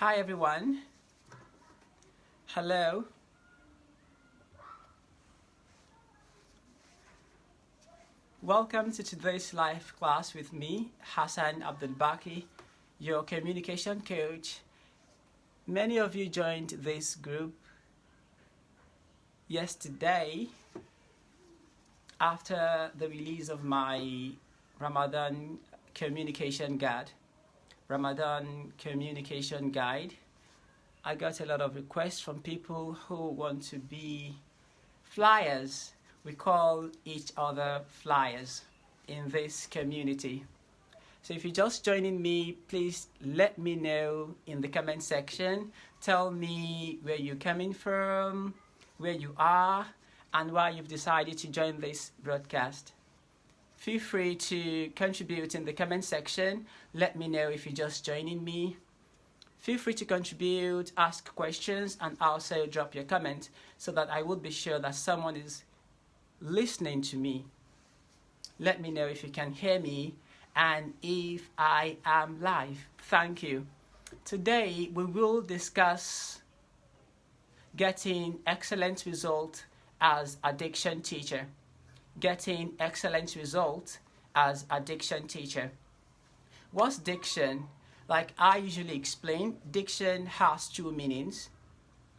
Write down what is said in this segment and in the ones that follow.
Hi everyone. Hello. Welcome to today's live class with me, Hassan Abdul Baki, your communication coach. Many of you joined this group yesterday after the release of my Ramadan communication guide. I got a lot of requests from people who want to be flyers. We call each other flyers in this community. So if you're just joining me, please let me know in the comment section. Tell me where you're coming from, where you are, and why you've decided to join this broadcast. Feel free to contribute in the comment section. Let me know if you're just joining me. Feel free to contribute, ask questions, and also drop your comment so that I would be sure that someone is listening to me. Let me know if you can hear me and if I am live. Thank you. Today we will discuss getting excellent result as a diction teacher. Getting excellent result as a diction teacher. What's diction? Like I usually explain, diction has two meanings.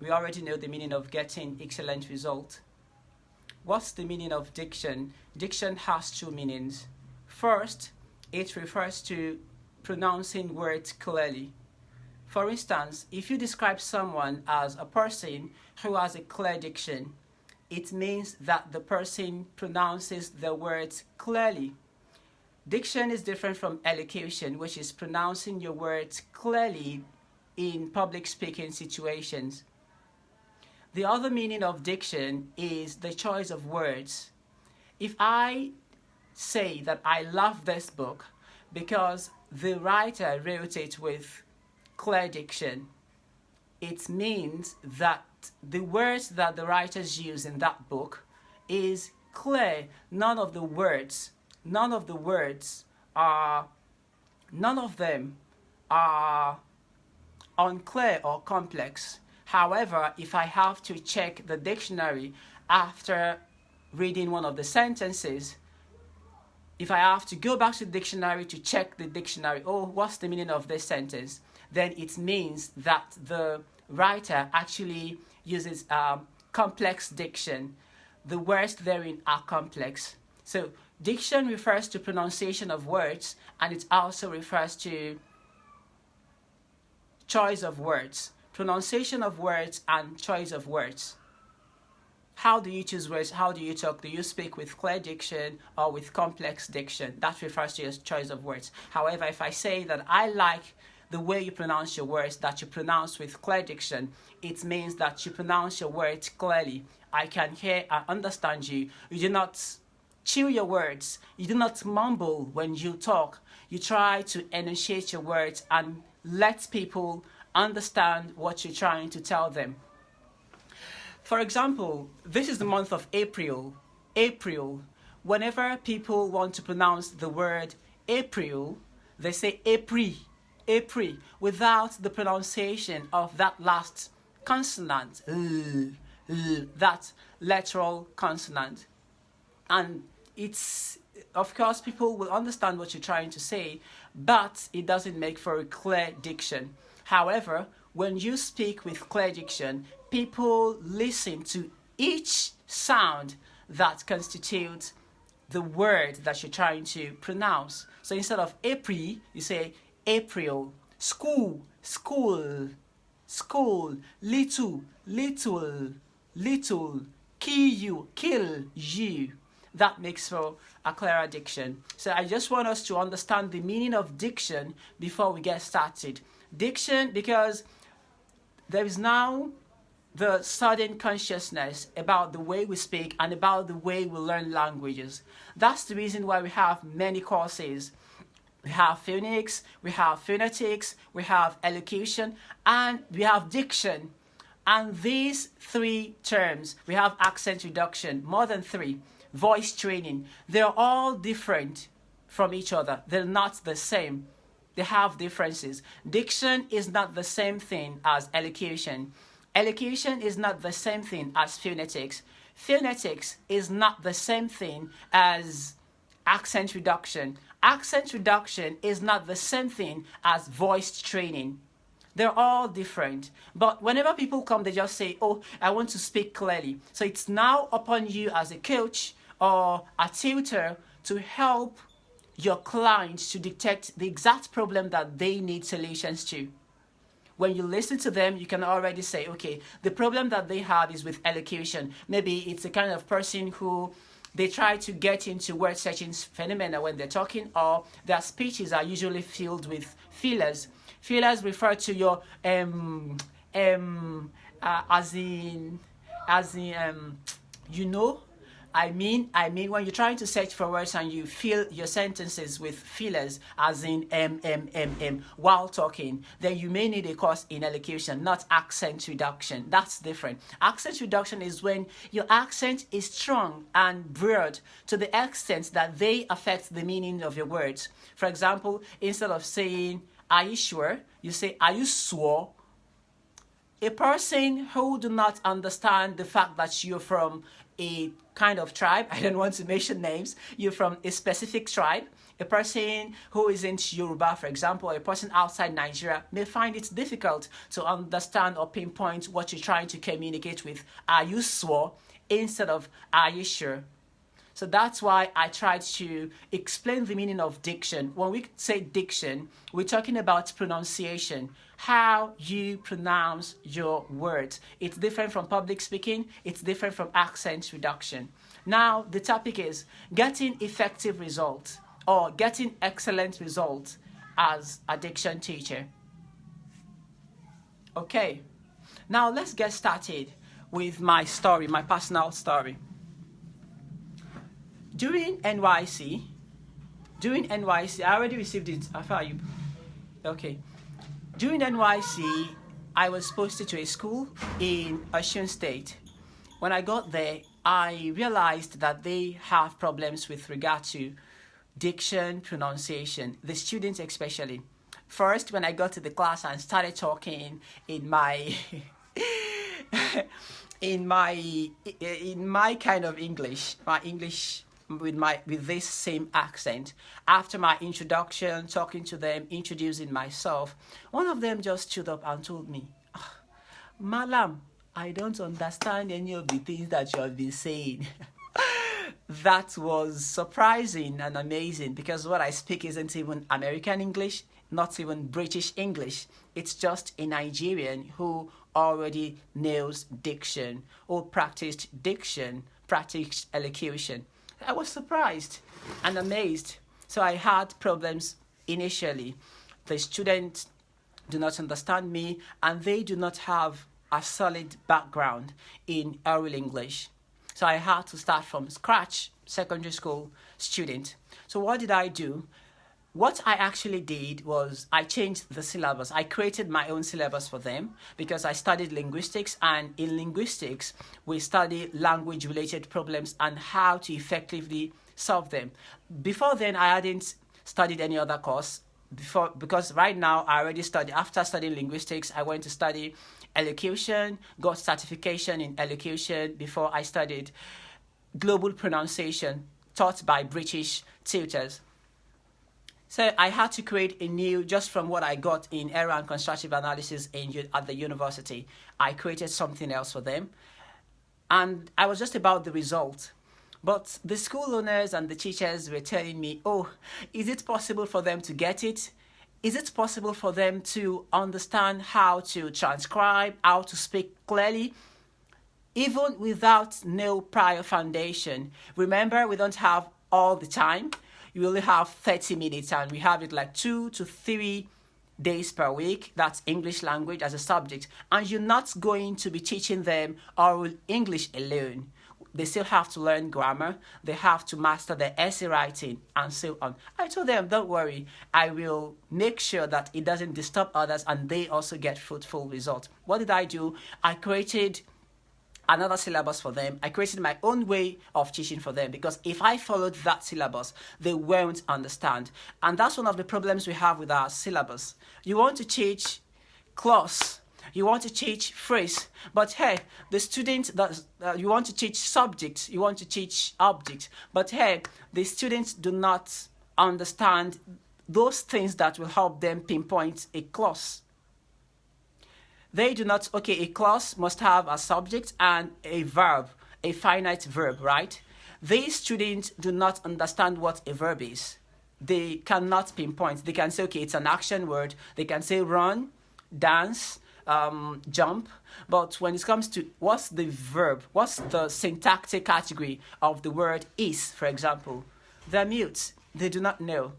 We already know the meaning of getting excellent result. What's the meaning of diction? Diction has two meanings. First, it refers to pronouncing words clearly. For instance, if you describe someone as a person who has a clear diction, it means that the person pronounces the words clearly. Diction is different from elocution, which is pronouncing your words clearly in public speaking situations. The other meaning of diction is the choice of words. If I say that I love this book because the writer wrote it with clear diction, it means that the words that the writers use in that book is clear. None of them are unclear or complex. However, if I have to check the dictionary after reading one of the sentences, if I have to go back to the dictionary to check the dictionary, what's the meaning of this sentence? Then it means that the writer actually uses complex diction. The words therein are complex. So diction refers to pronunciation of words, and it also refers to choice of words. Pronunciation of words and choice of words. How do you choose words? How do you talk? Do you speak with clear diction or with complex diction? That refers to your choice of words. However, if I say that I like the way you pronounce your words, that you pronounce with clear diction, it means that you pronounce your words clearly. I can hear and understand you. You do not chew your words. You do not mumble when you talk. You try to enunciate your words and let people understand what you're trying to tell them. For example, this is the month of April. Whenever people want to pronounce the word April, they say April, without the pronunciation of that last consonant, that literal consonant. And it's, of course, people will understand what you're trying to say, but it doesn't make for a clear diction. However, when you speak with clear diction, people listen to each sound that constitutes the word that you're trying to pronounce. So instead of April, you say April. School, little, kill you. That makes for a clearer diction. So I just want us to understand the meaning of diction before we get started. Diction, because there is now the sudden consciousness about the way we speak and about the way we learn languages. That's the reason why we have many courses. We have phonics, we have phonetics, we have elocution, and we have diction. And these three terms, we have accent reduction, more than three, voice training. They're all different from each other. They're not the same. They have differences. Diction is not the same thing as elocution. Elocution is not the same thing as phonetics. Phonetics is not the same thing as accent reduction. Accent reduction is not the same thing as voice training. They're all different. But whenever people come, they just say, oh, I want to speak clearly. So it's now upon you as a coach or a tutor to help your clients to detect the exact problem that they need solutions to. When you listen to them, you can already say, okay, the problem that they have is with elocution. Maybe it's the kind of person who they try to get into word searching phenomena when they're talking, or their speeches are usually filled with fillers. Fillers refer to your I mean when you're trying to search for words and you fill your sentences with fillers, as in while talking, then you may need a course in elocution, not accent reduction. That's different. Accent reduction is when your accent is strong and broad to the extent that they affect the meaning of your words. For example, instead of saying, are you sure? You say, are you sure? A person who do not understand the fact that you're from a kind of tribe, I don't want to mention names, you're from a specific tribe, a person who isn't Yoruba, for example, or a person outside Nigeria may find it difficult to understand or pinpoint what you're trying to communicate with, are you sure, instead of are you sure. So that's why I tried to explain the meaning of diction. When we say diction, we're talking about pronunciation, how you pronounce your words. It's different from public speaking. It's different from accent reduction. Now, the topic is getting effective results or getting excellent results as a diction teacher. Okay, now let's get started with my story, my personal story. During NYC, I already received it. Okay. During NYC, I was posted to a school in Osun State. When I got there, I realized that they have problems with regard to diction, pronunciation, the students especially. First, when I got to the class and started talking in my in my kind of English, with this same accent. After my introduction, talking to them, introducing myself, one of them just stood up and told me, Malam, I don't understand any of the things that you have been saying. That was surprising and amazing because what I speak isn't even American English, not even British English. It's just a Nigerian who already knows diction or practiced elocution. I was surprised and amazed. So I had problems initially. The students do not understand me and they do not have a solid background in oral English. So I had to start from scratch, secondary school student. So what did I do? What I actually did was I changed the syllabus. I created my own syllabus for them because I studied linguistics, and in linguistics, we study language-related problems and how to effectively solve them. Before then, I hadn't studied any other course because right now I already studied. After studying linguistics, I went to study elocution, got certification in elocution before I studied global pronunciation taught by British tutors. So I had to create a new, just from what I got in error and constructive analysis at the university, I created something else for them. And I was just about the result. But the school owners and the teachers were telling me, oh, is it possible for them to get it? Is it possible for them to understand how to transcribe, how to speak clearly, even without no prior foundation? Remember, we don't have all the time. You only have 30 minutes and we have it like 2 to 3 days per week. That's English language as a subject. And you're not going to be teaching them oral English alone. They still have to learn grammar. They have to master their essay writing and so on. I told them, don't worry. I will make sure that it doesn't disturb others and they also get fruitful results. What did I do? I created another syllabus for them. I created my own way of teaching for them, because if I followed that syllabus, they won't understand. And that's one of the problems we have with our syllabus. You want to teach clause, you want to teach phrase, but hey, the student does, you want to teach subject, you want to teach object, but hey, the students do not understand those things that will help them pinpoint a clause. They do not, okay, a clause must have a subject and a verb, a finite verb, right? These students do not understand what a verb is. They cannot pinpoint. They can say, okay, it's an action word. They can say run, dance, jump. But when it comes to what's the verb, what's the syntactic category of the word is, for example, they're mute. They do not know.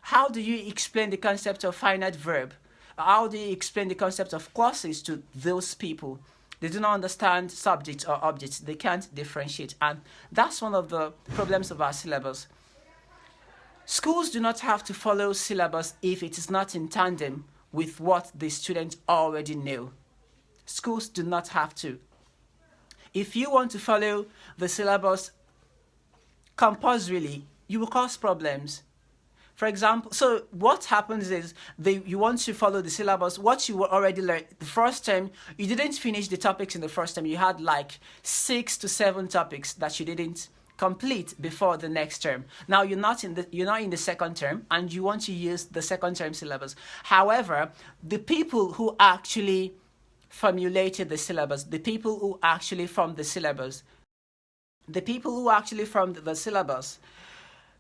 How do you explain the concept of finite verb? How do you explain the concept of clauses to those people? They do not understand subjects or objects. They can't differentiate. And that's one of the problems of our syllabus. Schools do not have to follow syllabus if it is not in tandem with what the students already know. Schools do not have to. If you want to follow the syllabus compulsorily, you will cause problems. For example, so what happens is you want to follow the syllabus, what you already learned the first term, you didn't finish the topics in the first term. You had like 6 to 7 topics that you didn't complete before the next term. Now you're not in the second term, and you want to use the second term syllabus. However, the people who actually formulated the syllabus, the people who actually formed the syllabus,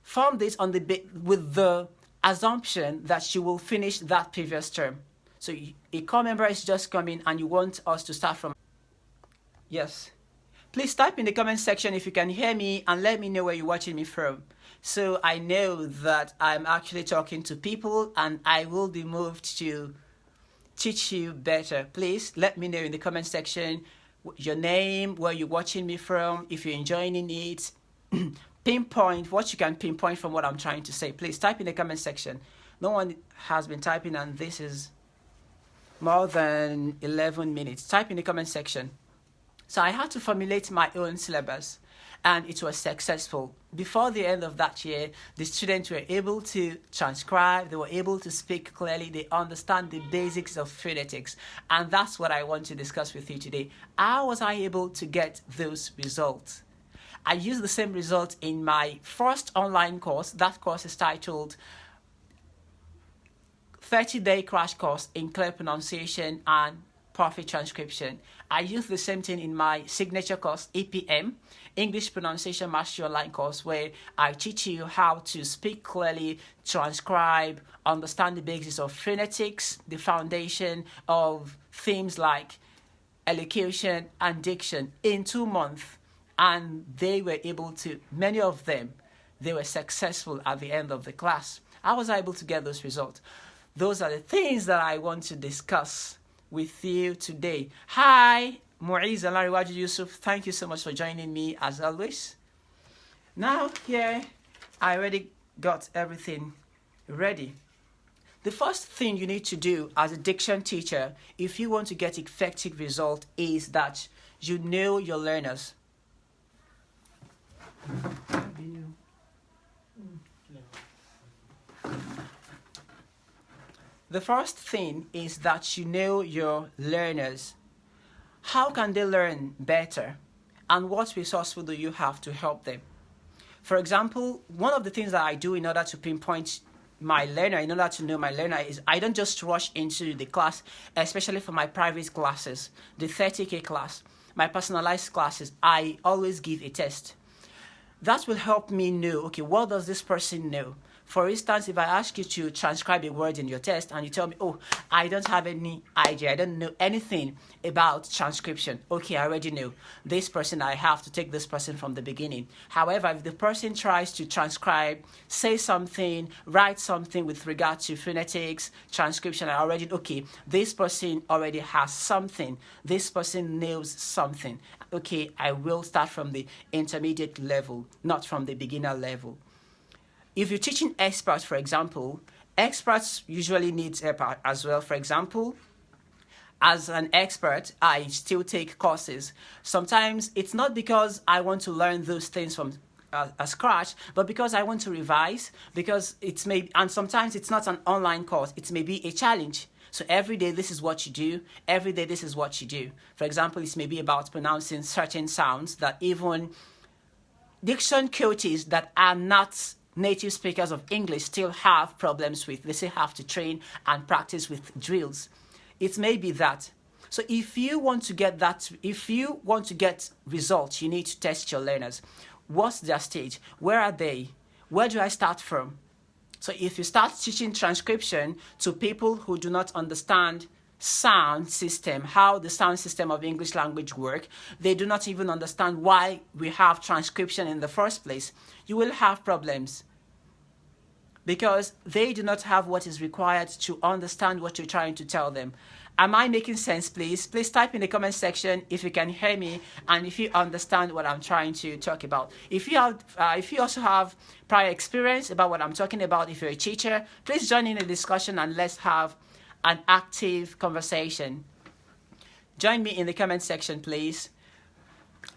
formed it with the assumption that you will finish that previous term. So a core member is just coming and you want us to start from. Yes. Please type in the comment section if you can hear me, and let me know where you're watching me from, so I know that I'm actually talking to people and I will be moved to teach you better. Please let me know in the comment section your name, where you're watching me from, if you're enjoying it. Pinpoint what you can pinpoint from what I'm trying to say. Please type in the comment section. No one has been typing, and this is more than 11 minutes. Type in the comment section. So I had to formulate my own syllabus, and it was successful. Before the end of that year, the students were able to transcribe, they were able to speak clearly, they understand the basics of phonetics, and that's what I want to discuss with you today. How was I able to get those results? I used the same result in my first online course. That course is titled 30-Day Crash Course in Clear Pronunciation and Perfect Transcription. I used the same thing in my signature course, EPM, English Pronunciation Mastery Online course, where I teach you how to speak clearly, transcribe, understand the basics of phonetics, the foundation of themes like elocution and diction in 2 months. And they were able to, many of them, they were successful at the end of the class. I was able to get those results. Those are the things that I want to discuss with you today. Hi, Muiz Alariwaju Yusuf. Thank you so much for joining me as always. Now here, I already got everything ready. The first thing you need to do as a diction teacher, if you want to get effective result, is that you know your learners. The first thing is that you know your learners. How can they learn better? And what resources do you have to help them? For example, one of the things that I do in order to pinpoint my learner, in order to know my learner, is I don't just rush into the class, especially for my private classes, the 30K class, my personalized classes. I always give a test. That will help me know, okay, what does this person know? For instance, if I ask you to transcribe a word in your test and you tell me, oh, I don't have any idea, I don't know anything about transcription. Okay, I already know. This person, I have to take this person from the beginning. However, if the person tries to transcribe, say something, write something with regard to phonetics, transcription, I already, okay, this person already has something. This person knows something. Okay, I will start from the intermediate level, not from the beginner level. If you're teaching experts, for example, experts usually need help as well. For example, as an expert, I still take courses. Sometimes it's not because I want to learn those things from a scratch, but because I want to revise, because it's maybe, and sometimes it's not an online course, it's maybe a challenge. So every day this is what you do, every day this is what you do. For example, it's maybe about pronouncing certain sounds that even diction coaches that are not native speakers of English still have problems with. They still have to train and practice with drills. It may be that. So if you want to get results, you need to test your learners. What's their stage? Where are they? Where do I start from? So if you start teaching transcription to people who do not understand sound system, how the sound system of English language work, they do not even understand why we have transcription in the first place, you will have problems because they do not have what is required to understand what you're trying to tell them. Am I making sense, please? Please type in the comment section if you can hear me and if you understand what I'm trying to talk about. If you also have prior experience about what I'm talking about, if you're a teacher, please join in the discussion and let's have an active conversation. Join me in the comment section, please.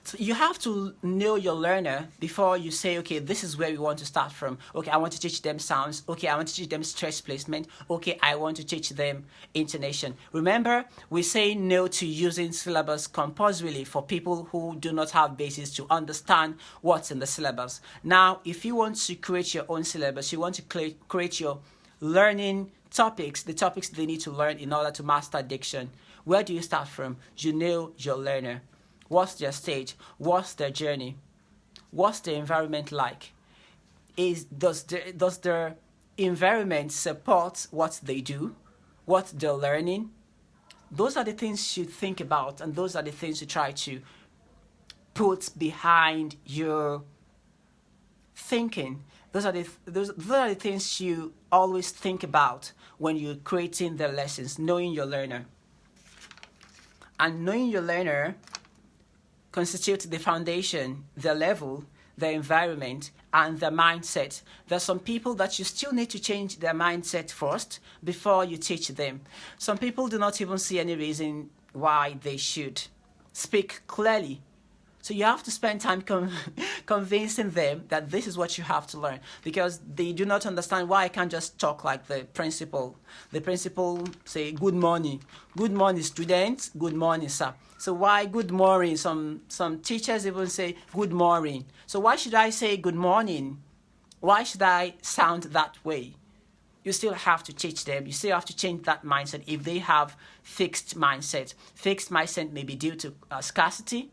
So you have to know your learner before you say, okay, this is where we want to start from. Okay, I want to teach them sounds. Okay, I want to teach them stress placement. Okay, I want to teach them intonation. Remember, we say no to using syllabus compulsorily for people who do not have basis to understand what's in the syllabus. Now, if you want to create your own syllabus, you want to create your learning topics, the topics they need to learn in order to master diction. Where do you start from? You know your learner. What's their stage? What's their journey? What's the environment like? Does their environment support what they do, what they're learning? Those are the things you think about, and those are the things you try to put behind your thinking. Those are the things you always think about when you're creating the lessons, knowing your learner. And knowing your learner constitutes the foundation, the level, the environment, and the mindset. There's some people that you still need to change their mindset first before you teach them. Some people do not even see any reason why they should speak clearly. So you have to spend time convincing them that this is what you have to learn, because they do not understand why I can't just talk like the principal. The principal say, good morning students, good morning sir. So why good morning? Some teachers even say good morning. So why should I say good morning? Why should I sound that way? You still have to teach them. You still have to change that mindset if they have fixed mindset. Fixed mindset may be due to scarcity.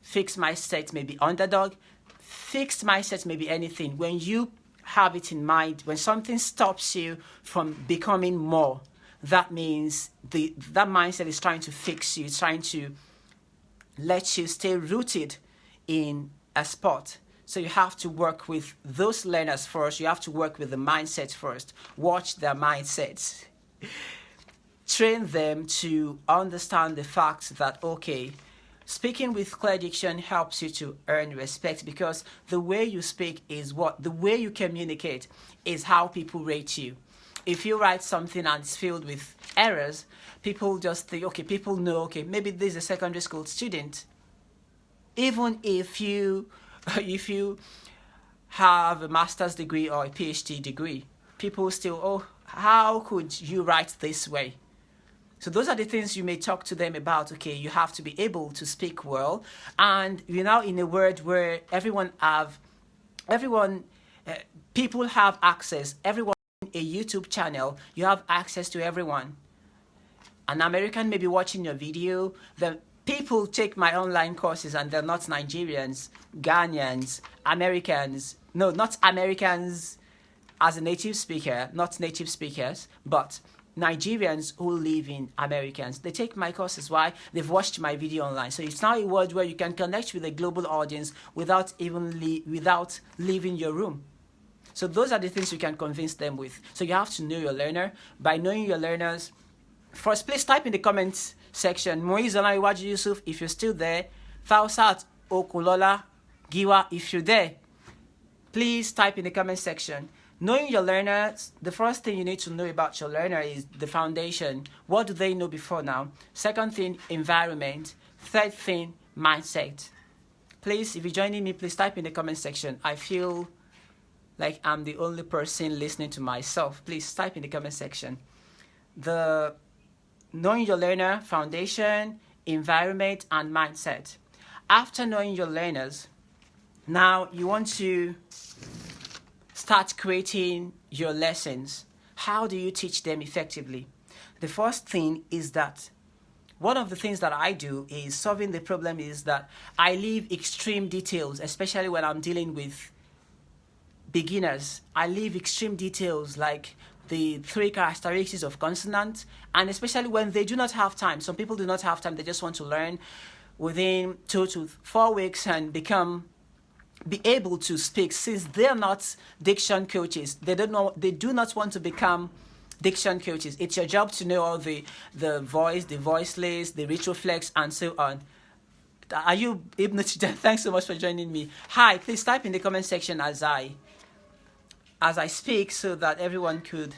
Fixed mindset may be underdog. Fixed mindset may be anything. When you have it in mind, when something stops you from becoming more, that means that mindset is trying to fix you. It's trying to let you stay rooted in a spot. So you have to work with those learners first. You have to work with the mindset first. Watch their mindsets. Train them to understand the fact that, okay, speaking with clear diction helps you to earn respect, because the way you speak is the way you communicate is how people rate you. If you write something and it's filled with errors, people just think, okay, people know, okay, maybe this is a secondary school student. Even if you have a master's degree or a PhD degree, people still, oh, how could you write this way? So those are the things you may talk to them about. Okay, you have to be able to speak well, and we're now in a world where people have access. Everyone a YouTube channel, you have access to everyone. An American may be watching your video. The people take my online courses and they're not Nigerians, Ghanaians, Americans. No, not Americans as a native speaker, not native speakers, but Nigerians who live in Americans. They take my courses. Why? They've watched my video online. So it's now a world where you can connect with a global audience without leaving your room. So those are the things you can convince them with. So you have to know your learner. By knowing your learners, first, please type in the comments section, Moiz Olaniwaju Yusuf, if you're still there. Fausat Okulola Giwa, if you're there. Please type in the comment section. Knowing your learners, the first thing you need to know about your learner is the foundation. What do they know before now? Second thing, environment. Third thing, mindset. Please, if you're joining me, please type in the comment section. I feel like I'm the only person listening to myself. Please type in the comment section. The knowing your learner, foundation, environment, and mindset. After knowing your learners, now you want to start creating your lessons. How do you teach them effectively? The first thing is that one of the things that I do is solving the problem is that I leave extreme details, especially when I'm dealing with beginners. I leave extreme details like the 3 characteristics of consonants, and especially when they do not have time. Some people do not have time. They just want to learn within 2 to 4 weeks and be able to speak. Since they're not diction coaches, they do not want to become diction coaches. It's your job to know all the voice, the voiceless, the retroflex, and so on. Are you hypnotized? Thanks so much for joining me. Hi, please type in the comment section as I speak, so that everyone could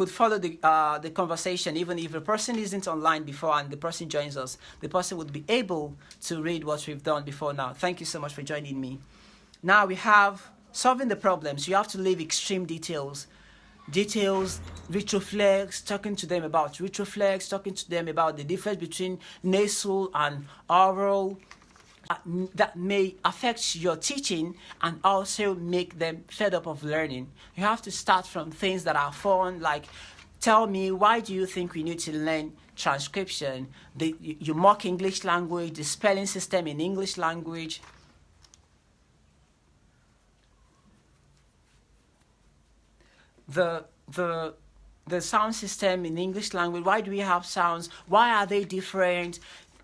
follow the conversation. Even if a person isn't online before and the person joins us, the person would be able to read what we've done before now. Thank you so much for joining me. Now we have solving the problems. You have to leave extreme details, retroflex, talking to them about retroflex, talking to them about the difference between nasal and oral, that may affect your teaching and also make them fed up of learning. You have to start from things that are fun, like tell me, why do you think we need to learn transcription, you mock English language, the spelling system in English language. The sound system in English language, why do we have sounds? Why are they different?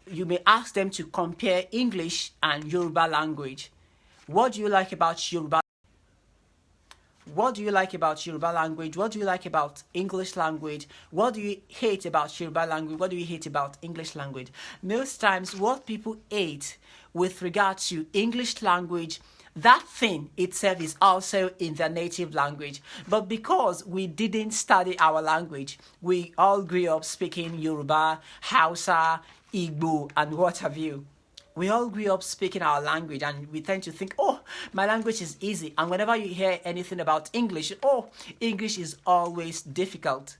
You may ask them to compare English and Yoruba language. What do you like about Yoruba? What do you like about Yoruba language? What do you like about English language? What do you hate about Yoruba language? What do you hate about English language? Most times what people hate with regard to English language, that thing itself is also in their native language. But because we didn't study our language, we all grew up speaking Yoruba, Hausa, Igbo, and what have you. We all grew up speaking our language, and we tend to think, oh, my language is easy. And whenever you hear anything about English, oh, English is always difficult.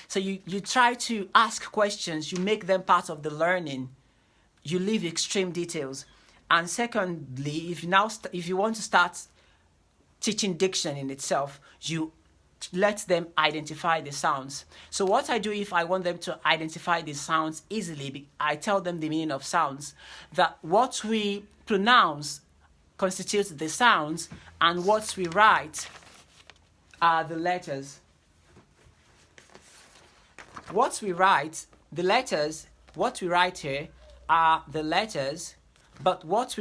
So you try to ask questions, you make them part of the learning, you leave extreme details. And secondly, if you want to start teaching diction in itself, you let them identify the sounds. So what I do if I want them to identify the sounds easily, I tell them the meaning of sounds, that what we pronounce constitutes the sounds and what we write are the letters. What we write here are the letters, but what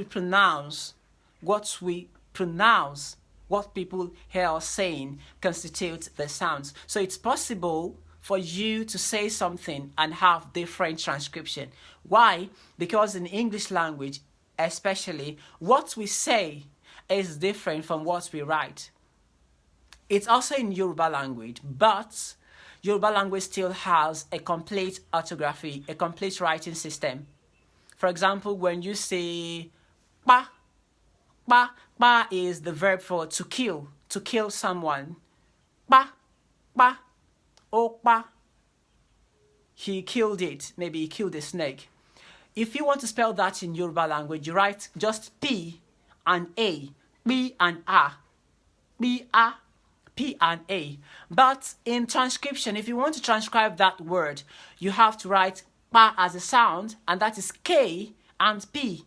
people hear us saying constitutes the sounds. So it's possible for you to say something and have different transcription. Why? Because in English language, especially, what we say is different from what we write. It's also in Yoruba language, but Yoruba language still has a complete orthography, a complete writing system. For example, when you say pa, pa is the verb for to kill someone. Pa, oh pa. He killed it, maybe he killed a snake. If you want to spell that in Yoruba language, you write just P and A, B and A, B, A, P and A. But in transcription, if you want to transcribe that word, you have to write pa as a sound, and that is K and P.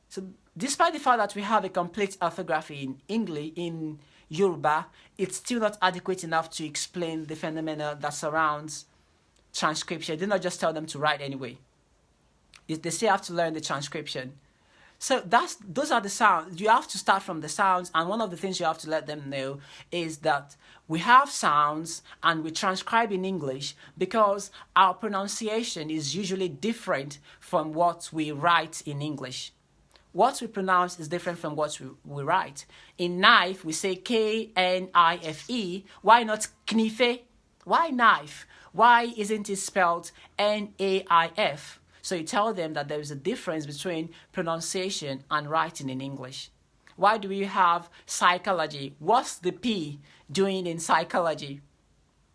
So despite the fact that we have a complete orthography in English, in Yoruba, it's still not adequate enough to explain the phenomena that surrounds transcription. I did not just tell them to write anyway. They still have to learn the transcription. So those are the sounds. You have to start from the sounds, and one of the things you have to let them know is that we have sounds and we transcribe in English because our pronunciation is usually different from what we write in English. What we pronounce is different from what we write. In knife, we say Knife. Why not knife? Why knife? Why isn't it spelled Naif? So you tell them that there is a difference between pronunciation and writing in English. Why do we have psychology? What's the P doing in psychology?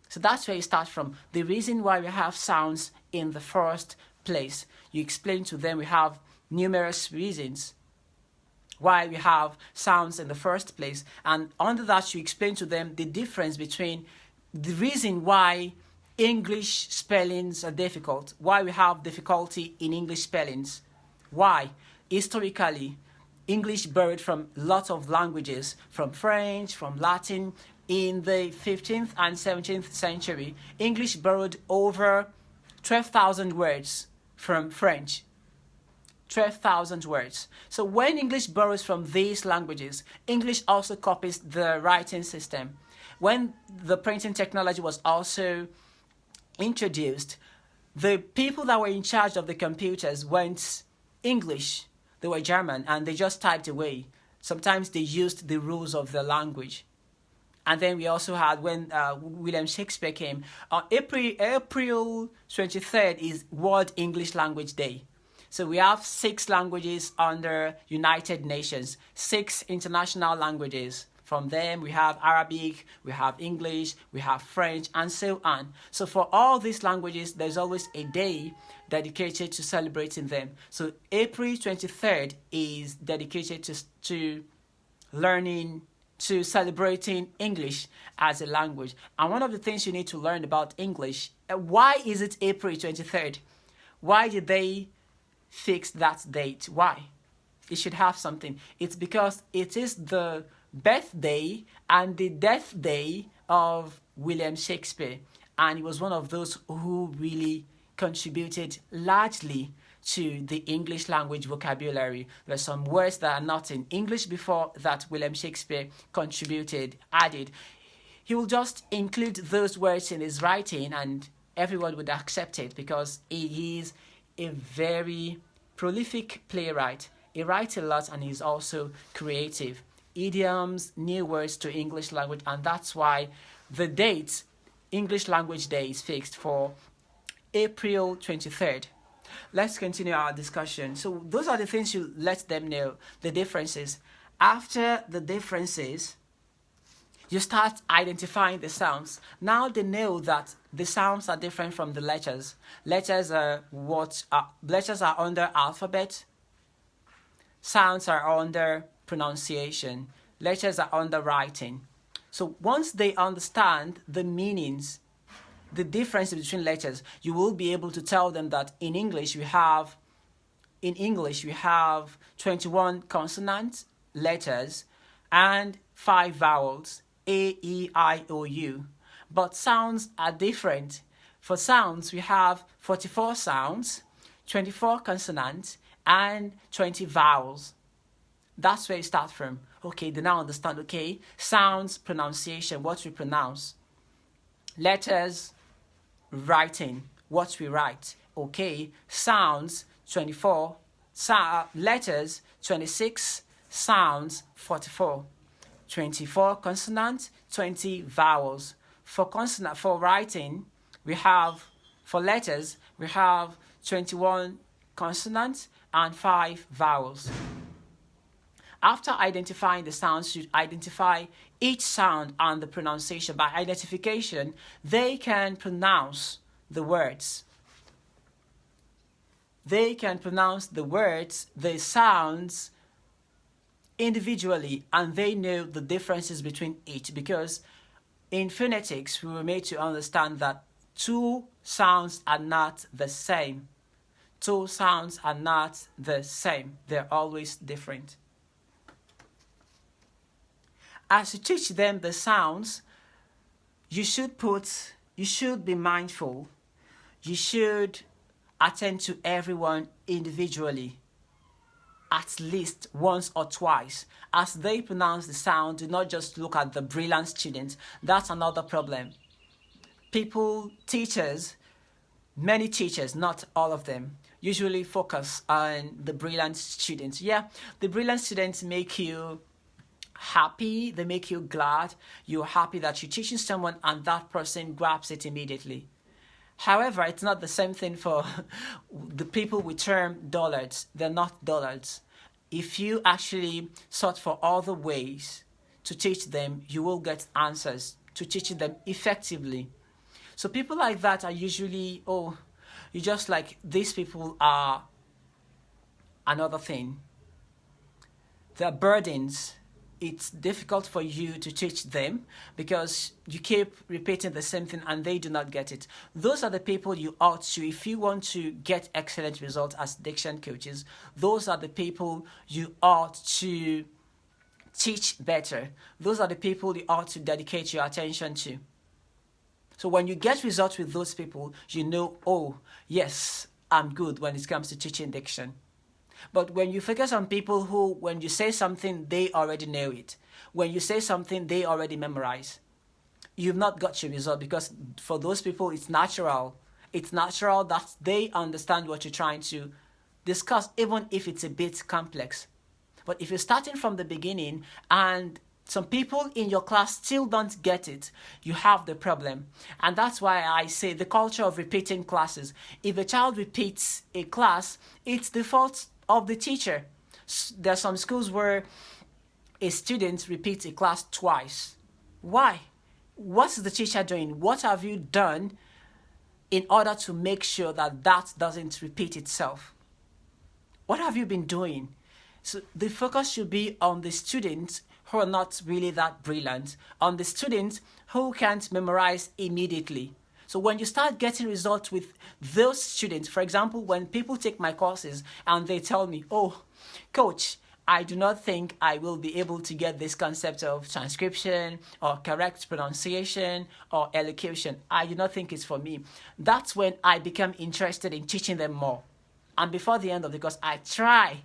So that's where you start from. The reason why we have sounds in the first place. You explain to them we have numerous reasons why we have sounds in the first place. And under that, you explain to them the difference between the reason why English spellings are difficult, why we have difficulty in English spellings. Why? Historically, English borrowed from lots of languages, from French, from Latin. In the 15th and 17th century, English borrowed over 12,000 words from French. 12,000 words. So when English borrows from these languages, English also copies the writing system. When the printing technology was also introduced, the people that were in charge of the computers weren't English, they were German, and they just typed away. Sometimes they used the rules of the language. And then we also had when William Shakespeare came. April 23rd is World English Language Day. So we have 6 languages under United Nations, 6 international languages. From them, we have Arabic, we have English, we have French, and so on. So for all these languages, there's always a day dedicated to celebrating them. So April 23rd is dedicated to learning, to celebrating English as a language. And one of the things you need to learn about English, why is it April 23rd? Why did they fix that date? Why? It should have something. It's because it is the birthday and the death day of William Shakespeare. And he was one of those who really contributed largely to the English language vocabulary. There's some words that are not in English before that William Shakespeare contributed, added. He will just include those words in his writing and everyone would accept it because he is a very prolific playwright. He writes a lot and he's also creative. Idioms, new words to English language, and that's why the date, English Language Day, is fixed for April 23rd. Let's continue our discussion. So those are the things you let them know, the differences. After the differences, you start identifying the sounds. Now they know that the sounds are different from the letters. Letters are under alphabet. Sounds are under pronunciation. Letters are under writing. So once they understand the meanings, the difference between letters, you will be able to tell them that in English we have 21 consonant letters and 5 vowels, A, E, I, O, U. But sounds are different. For sounds, we have 44 sounds, 24 consonants, and 20 vowels. That's where you start from. Okay, they now understand, okay, sounds, pronunciation, what we pronounce. Letters, writing, what we write. Okay, sounds, 24, letters, 26, sounds, 44. 24 consonants, 20 vowels. For writing, for letters, we have 21 consonants and 5 vowels. After identifying the sounds, you identify each sound and the pronunciation. By identification, they can pronounce the words. They can pronounce the words, the sounds, individually, and they know the differences between each, because in phonetics, we were made to understand that 2 sounds are not the same. 2 sounds are not the same. They're always different. As you teach them the sounds, you should be mindful. You should attend to everyone individually, at least once or twice. As they pronounce the sound, do not just look at the brilliant students. That's another problem. Many teachers, not all of them, usually focus on the brilliant students. Yeah, the brilliant students make you happy, they make you glad, you're happy that you're teaching someone and that person grabs it immediately. However, it's not the same thing for the people we term dullards. They're not dullards. If you actually sought for other ways to teach them, you will get answers to teaching them effectively. So people like that are usually, oh, you just like, these people are another thing. They're burdens. It's difficult for you to teach them because you keep repeating the same thing and they do not get it. Those are the people you ought to, if you want to get excellent results as diction coaches, those are the people you ought to teach better. Those are the people you ought to dedicate your attention to. So when you get results with those people, you know, oh, yes, I'm good when it comes to teaching diction. But when you focus on people who, when you say something, they already know it. When you say something, they already memorize. You've not got your result because for those people, it's natural. It's natural that they understand what you're trying to discuss, even if it's a bit complex. But if you're starting from the beginning and some people in your class still don't get it, you have the problem. And that's why I say the culture of repeating classes. If a child repeats a class, it's the fault of the teacher. There are some schools where a student repeats a class twice. Why? What's the teacher doing? What have you done in order to make sure that that doesn't repeat itself? What have you been doing? So the focus should be on the students who are not really that brilliant, on the students who can't memorize immediately. So when you start getting results with those students, for example, when people take my courses and they tell me, oh, coach, I do not think I will be able to get this concept of transcription or correct pronunciation or elocution. I do not think it's for me. That's when I become interested in teaching them more. And before the end of the course, I try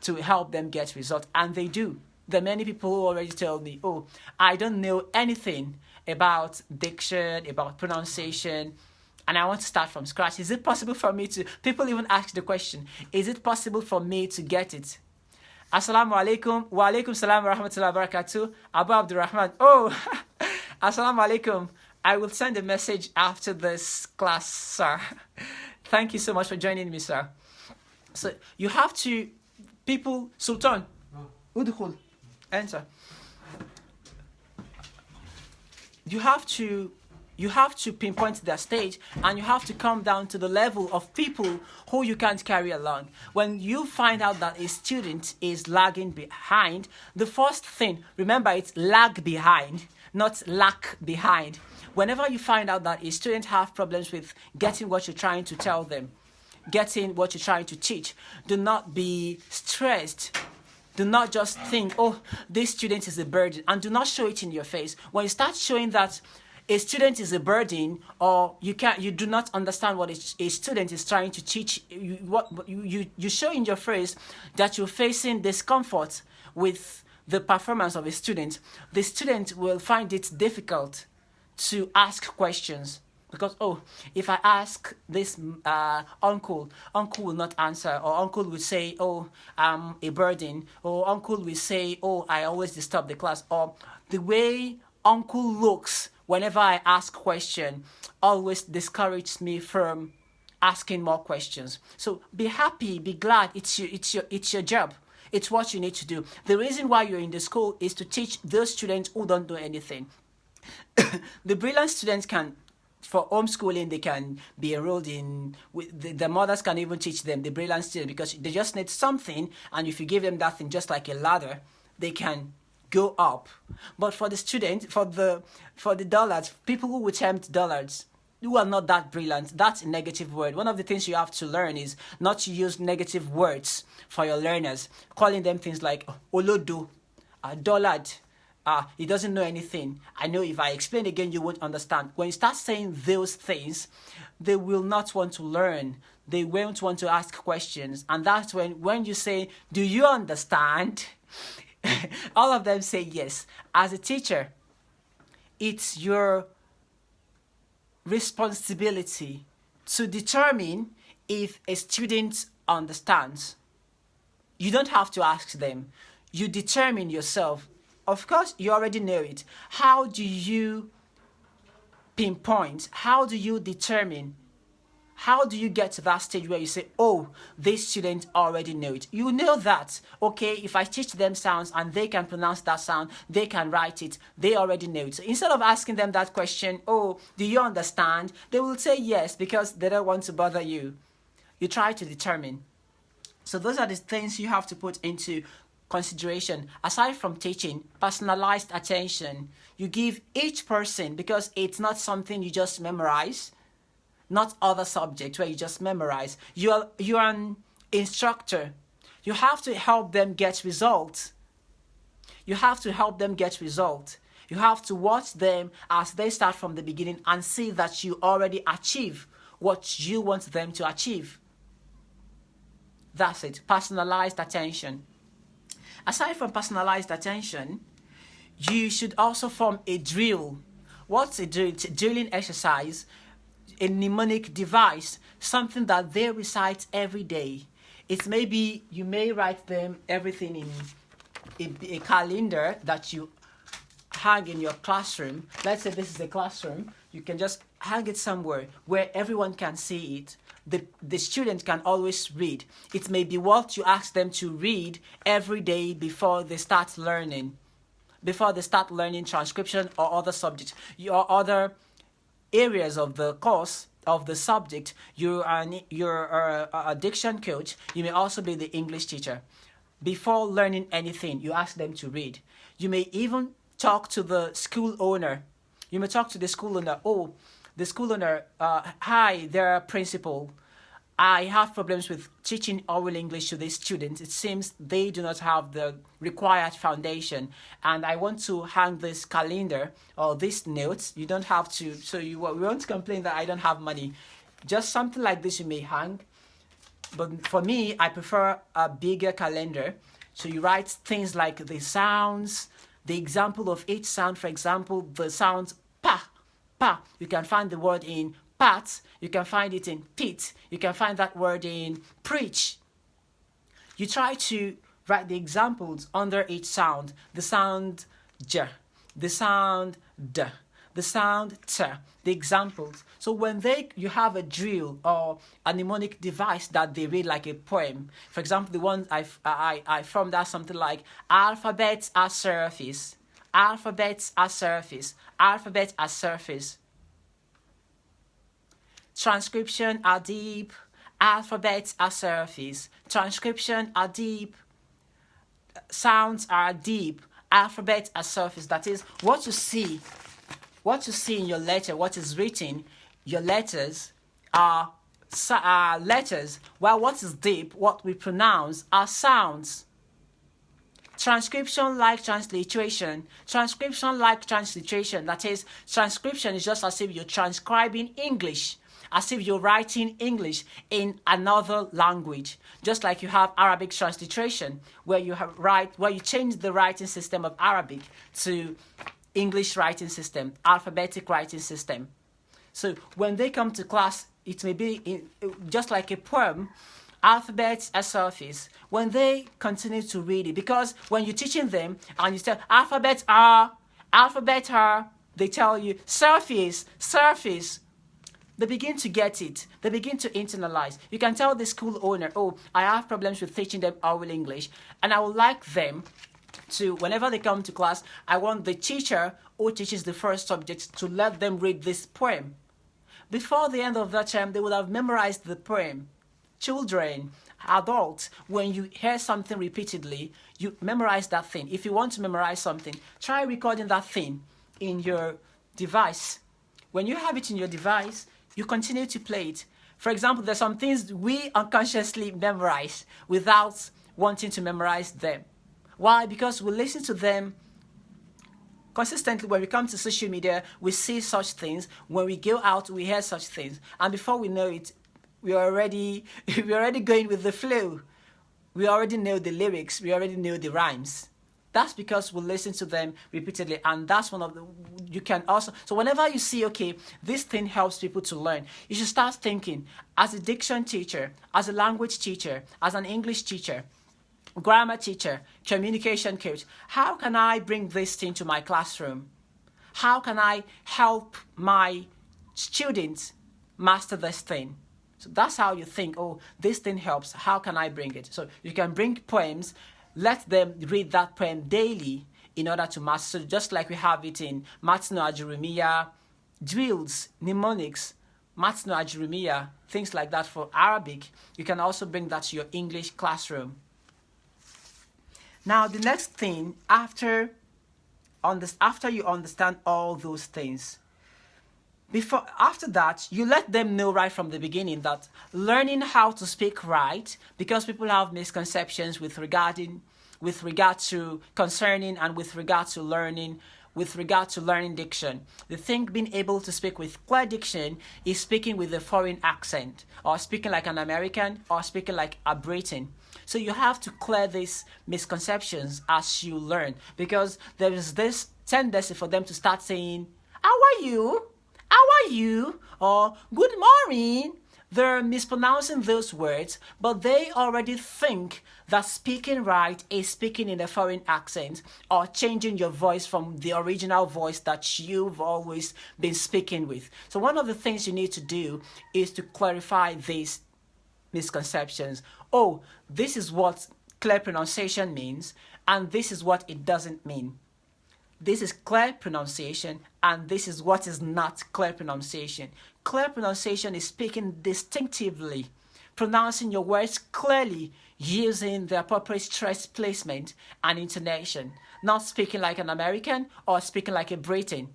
to help them get results, and they do. There are many people who already tell me, oh, I don't know anything about diction, about pronunciation, and I want to start from scratch. Is it possible for me to, people even ask the question, is it possible for me to get it? Assalamu alaikum, wa alaikum salam wa rahmatullahi wa barakatuh, Abu Abdurrahman. Oh, assalamu alaikum. I will send a message after this class, sir. Thank you so much for joining me, sir. So you have to, people, Sultan, udkhul, enter. You have to pinpoint their stage, and you have to come down to the level of people who you can't carry along. When you find out that a student is lagging behind, the first thing, remember, it's lag behind, not lack behind. Whenever you find out that a student has problems with getting what you're trying to tell them, getting what you're trying to teach, do not be stressed. Do not just think, oh, this student is a burden, and do not show it in your face. When you start showing that a student is a burden, or you do not understand what a student is trying to teach, you show in your face that you're facing discomfort with the performance of a student, the student will find it difficult to ask questions. Because, oh, if I ask this uncle will not answer, or uncle will say, oh, I'm a burden, or uncle will say, oh, I always disturb the class, or the way uncle looks whenever I ask question always discourages me from asking more questions. So be happy, be glad. It's your job. It's what you need to do. The reason why you're in the school is to teach those students who don't know anything. The brilliant students can, for homeschooling, they can be enrolled in, the mothers can even teach them, the brilliant students, because they just need something, and if you give them that thing just like a ladder, they can go up. But for the student, for the dullards, people who would tempt dullards, who are not that brilliant, that's a negative word. One of the things you have to learn is not to use negative words for your learners, calling them things like olodo, dullard. He doesn't know anything. I know if I explain again, you won't understand. When you start saying those things, they will not want to learn. They won't want to ask questions. And that's when you say, do you understand? All of them say yes. As a teacher, it's your responsibility to determine if a student understands. You don't have to ask them. You determine yourself. Of course, you already know it. How do you pinpoint? How do you determine? How do you get to that stage where you say, oh, this student already know it? You know that, okay, if I teach them sounds and they can pronounce that sound, they can write it, they already know it. So instead of asking them that question, oh, do you understand? They will say yes, because they don't want to bother you. You try to determine. So those are the things you have to put into consideration. Aside from teaching, personalized attention. You give each person, because it's not something you just memorize, not other subjects where you just memorize. You're an instructor. You have to help them get results. You have to help them get results. You have to watch them as they start from the beginning and see that you already achieve what you want them to achieve. That's it. Personalized attention. Aside from personalized attention, you should also form a drill. What's a drill? It's a drilling exercise, a mnemonic device, something that they recite every day. It's maybe you may write them everything in a calendar that you hang in your classroom. Let's say this is a classroom. You can just hang it somewhere where everyone can see it. The student can always read. It may be what you ask them to read every day before they start learning. Before they start learning transcription or other subjects. Your other areas of the course, of the subject. You're a diction coach. You may also be the English teacher. Before learning anything, you ask them to read. You may even talk to the school owner. You may talk to the school owner. Oh, the school owner, hi, their principal. I have problems with teaching oral English to these students. It seems they do not have the required foundation. And I want to hang this calendar or these notes. You don't have to, so you won't complain that I don't have money. Just something like this you may hang. But for me, I prefer a bigger calendar. So you write things like the sounds, the example of each sound. For example, the sound pa, pa. You can find the word in pat, you can find it in pit, you can find that word in preach. You try to write the examples under each sound. The sound j, the sound d, the sound t, the examples. So when you have a drill or a mnemonic device that they read like a poem. For example, the one I formed out something like alphabets are surface, alphabets are surface, alphabets are surface. Transcription are deep, alphabets are surface. Transcription are deep, sounds are deep, alphabets are surface. That is, what you see in your letter, what is written, your letters are letters, while what is deep, what we pronounce, are sounds. Transcription like transliteration. Transcription like transliteration. That is, transcription is just as if you're transcribing English, as if you're writing English in another language. Just like you have Arabic transliteration, where you change the writing system of Arabic to English writing system, alphabetic writing system. So when they come to class, it may be just like a poem. Alphabets are surface. When they continue to read it, because when you're teaching them and you say alphabets are, they tell you surface, surface. They begin to get it. They begin to internalize. You can tell the school owner, oh, I have problems with teaching them oral English, and I would like them to, whenever they come to class, I want the teacher who teaches the first subject to let them read this poem. Before the end of that term, they would have memorized the poem. Children, adults, when you hear something repeatedly, you memorize that thing. If you want to memorize something, try recording that thing in your device. When you have it in your device, you continue to play it. For example, there's some things we unconsciously memorize without wanting to memorize them. Why? Because we listen to them consistently. When we come to social media, we see such things. When we go out, we hear such things. And before we know it, we're already going with the flow. We already know the lyrics. We already know the rhymes. That's because we listen to them repeatedly, and that's one of the, you can also, so whenever you see, okay, this thing helps people to learn, you should start thinking, as a diction teacher, as a language teacher, as an English teacher, grammar teacher, communication coach, how can I bring this thing to my classroom? How can I help my students master this thing? So that's how you think, oh, this thing helps, how can I bring it? So you can bring poems, let them read that poem daily in order to master. So just like we have it in Matno Ajurumia, drills, mnemonics, Matno Ajurumia, things like that for Arabic, you can also bring that to your English classroom. Now, the next thing, after you understand all those things, after that, you let them know right from the beginning that learning how to speak right, because people have misconceptions with regard to concerning and with regard to learning diction. They think being able to speak with clear diction is speaking with a foreign accent, or speaking like an American, or speaking like a Briton. So you have to clear these misconceptions as you learn, because there is this tendency for them to start saying, "How are you? How are you?" or "Good morning." They're mispronouncing those words, but they already think that speaking right is speaking in a foreign accent, or changing your voice from the original voice that you've always been speaking with. So one of the things you need to do is to clarify these misconceptions. Oh, this is what clear pronunciation means, and this is what it doesn't mean. This is clear pronunciation, and this is what is not clear pronunciation. Clear pronunciation is speaking distinctively, pronouncing your words clearly, using the appropriate stress placement and intonation, not speaking like an American or speaking like a Briton,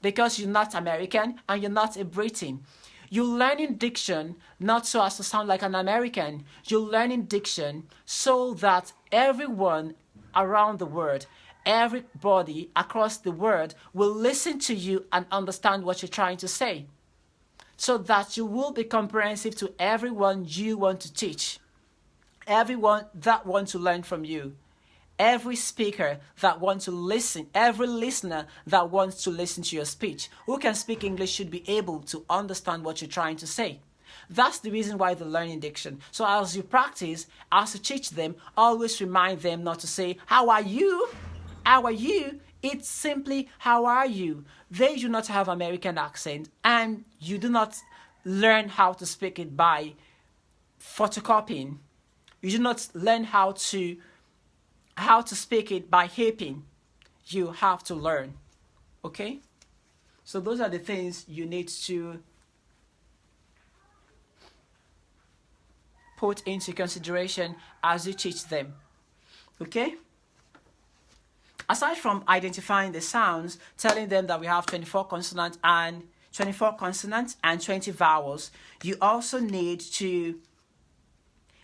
because you're not American and you're not a Briton. You're learning diction not so as to sound like an American. You're learning diction so that everyone around the world, everybody across the world will listen to you and understand what you're trying to say, so that you will be comprehensive to everyone you want to teach, everyone that wants to learn from you, every speaker that wants to listen, every listener that wants to listen to your speech, who can speak English should be able to understand what you're trying to say. That's the reason why they're learning diction. So as you practice, as you teach them, always remind them not to say, "How are you? How are you?" It's simply, "How are you?" They do not have American accent, and you do not learn how to speak it by photocopying. You do not learn how to speak it by haping. You have to learn. Okay? So those are the things you need to put into consideration as you teach them. Okay? Aside from identifying the sounds, telling them that we have 24 consonants and 20 vowels, you also need to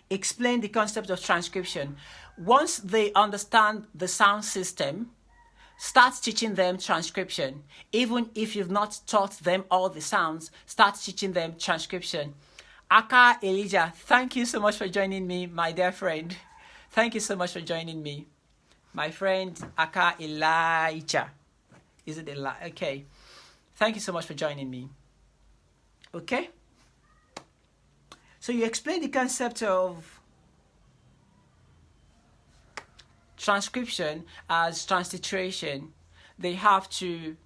explain the concept of transcription. Once they understand the sound system, start teaching them transcription. Even if you've not taught them all the sounds, start teaching them transcription. Aka Elijah, thank you so much for joining me, my dear friend. Thank you so much for joining me. My friend Aka Elijah. Is it Elijah? Okay. Thank you so much for joining me. Okay? So you explain the concept of transcription as transliteration. They have to,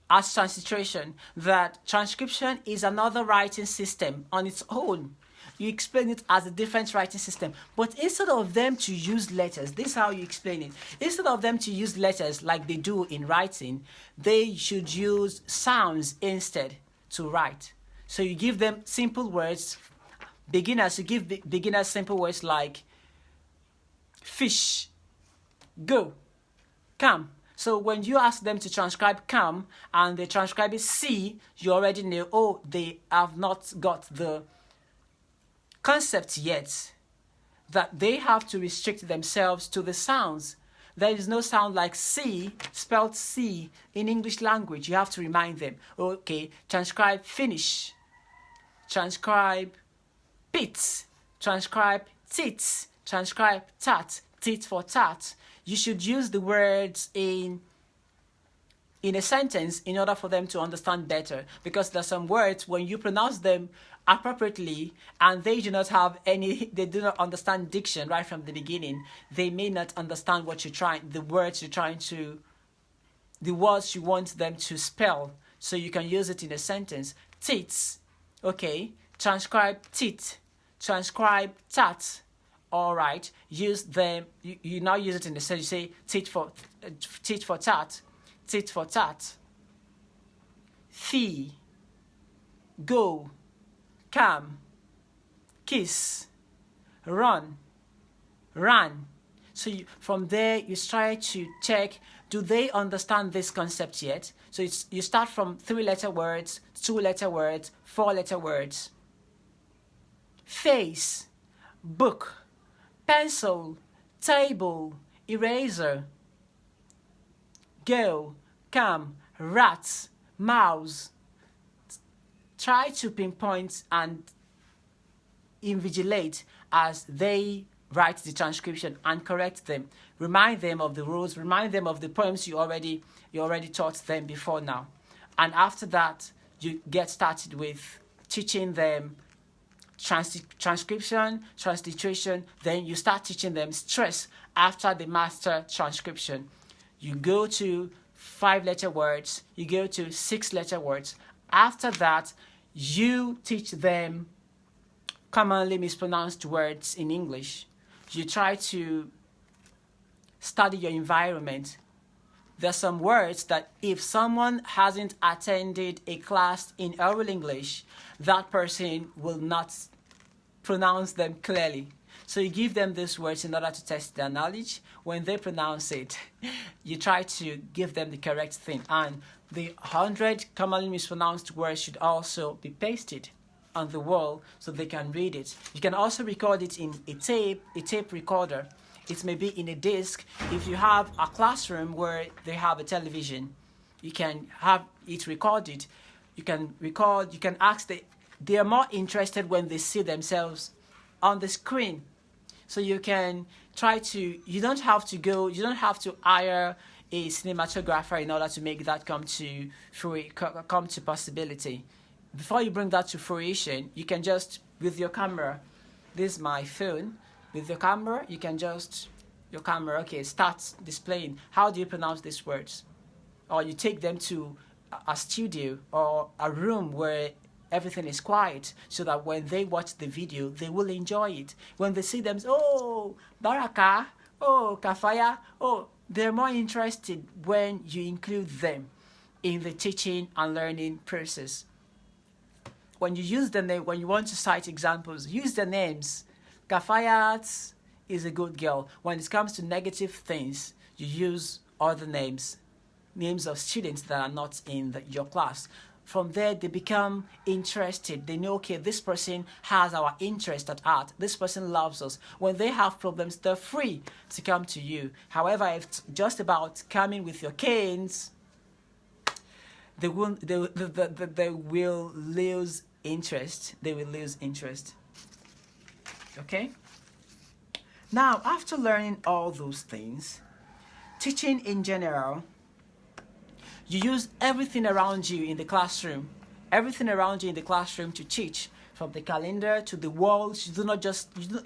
as transliteration, that transcription is another writing system on its own. You explain it as a different writing system. But instead of them to use letters, this is how you explain it. Instead of them to use letters like they do in writing, they should use sounds instead to write. So you give them simple words. Beginners, you give beginners simple words like fish, go, come. So when you ask them to transcribe come and they transcribe it see, you already know, oh, they have not got the concept yet, that they have to restrict themselves to the sounds. There is no sound like C, spelled C, in English language. You have to remind them, okay, transcribe finish, transcribe pit, transcribe tit, transcribe tat, tit for tat. you should use the words in a sentence in order for them to understand better, because there are some words when you pronounce them appropriately and they do not have any, they do not understand diction right from the beginning, they may not understand what you're trying, the words you want them to spell, so you can use it in a sentence. Tits, okay, transcribe tit, transcribe tat. All right, use them, you now use it in the sentence, you say tit for tat, tit for tat. Fee, go, come, kiss, run, ran. So from there, you try to check, do they understand this concept yet? So you start from 3-letter words, 2-letter words, 4-letter words. Face, book, pencil, table, eraser. Go, come, rats, mouse. Try to pinpoint and invigilate as they write the transcription and correct them. Remind them of the rules, remind them of the poems you already taught them before now. And after that, you get started with teaching them transcription, transliteration, then you start teaching them stress after they master transcription. You go to 5-letter words, you go to 6-letter words. After that, you teach them commonly mispronounced words in English. You try to study your environment. There are some words that if someone hasn't attended a class in oral English, that person will not pronounce them clearly. So you give them these words in order to test their knowledge. When they pronounce it, you try to give them the correct thing. And the 100 commonly mispronounced words should also be pasted on the wall so they can read it. You can also record it in a tape recorder. It may be in a disc. If you have a classroom where they have a television, you can have it recorded. You can record, you can ask, they are more interested when they see themselves on the screen. So you can try to, you don't have to hire a cinematographer in order to make that come to possibility. Before you bring that to fruition, you can just, with your camera, this is my phone, with your camera, you can just, okay, start displaying, how do you pronounce these words? Or you take them to a studio or a room where everything is quiet, so that when they watch the video, they will enjoy it. When they see them, oh, Baraka, oh, Kafaya, oh, they're more interested when you include them in the teaching and learning process. When you use the name, when you want to cite examples, use the names. Kafayat is a good girl. When it comes to negative things, you use other names of students that are not in your class. From there, they become interested. They know, okay, this person has our interest at heart. This person loves us. When they have problems, they're free to come to you. However, if it's just about coming with your canes, they will lose interest. They will lose interest. Okay? Now, after learning all those things, teaching in general, you use everything around you in the classroom. Everything around you in the classroom to teach. From the calendar to the walls.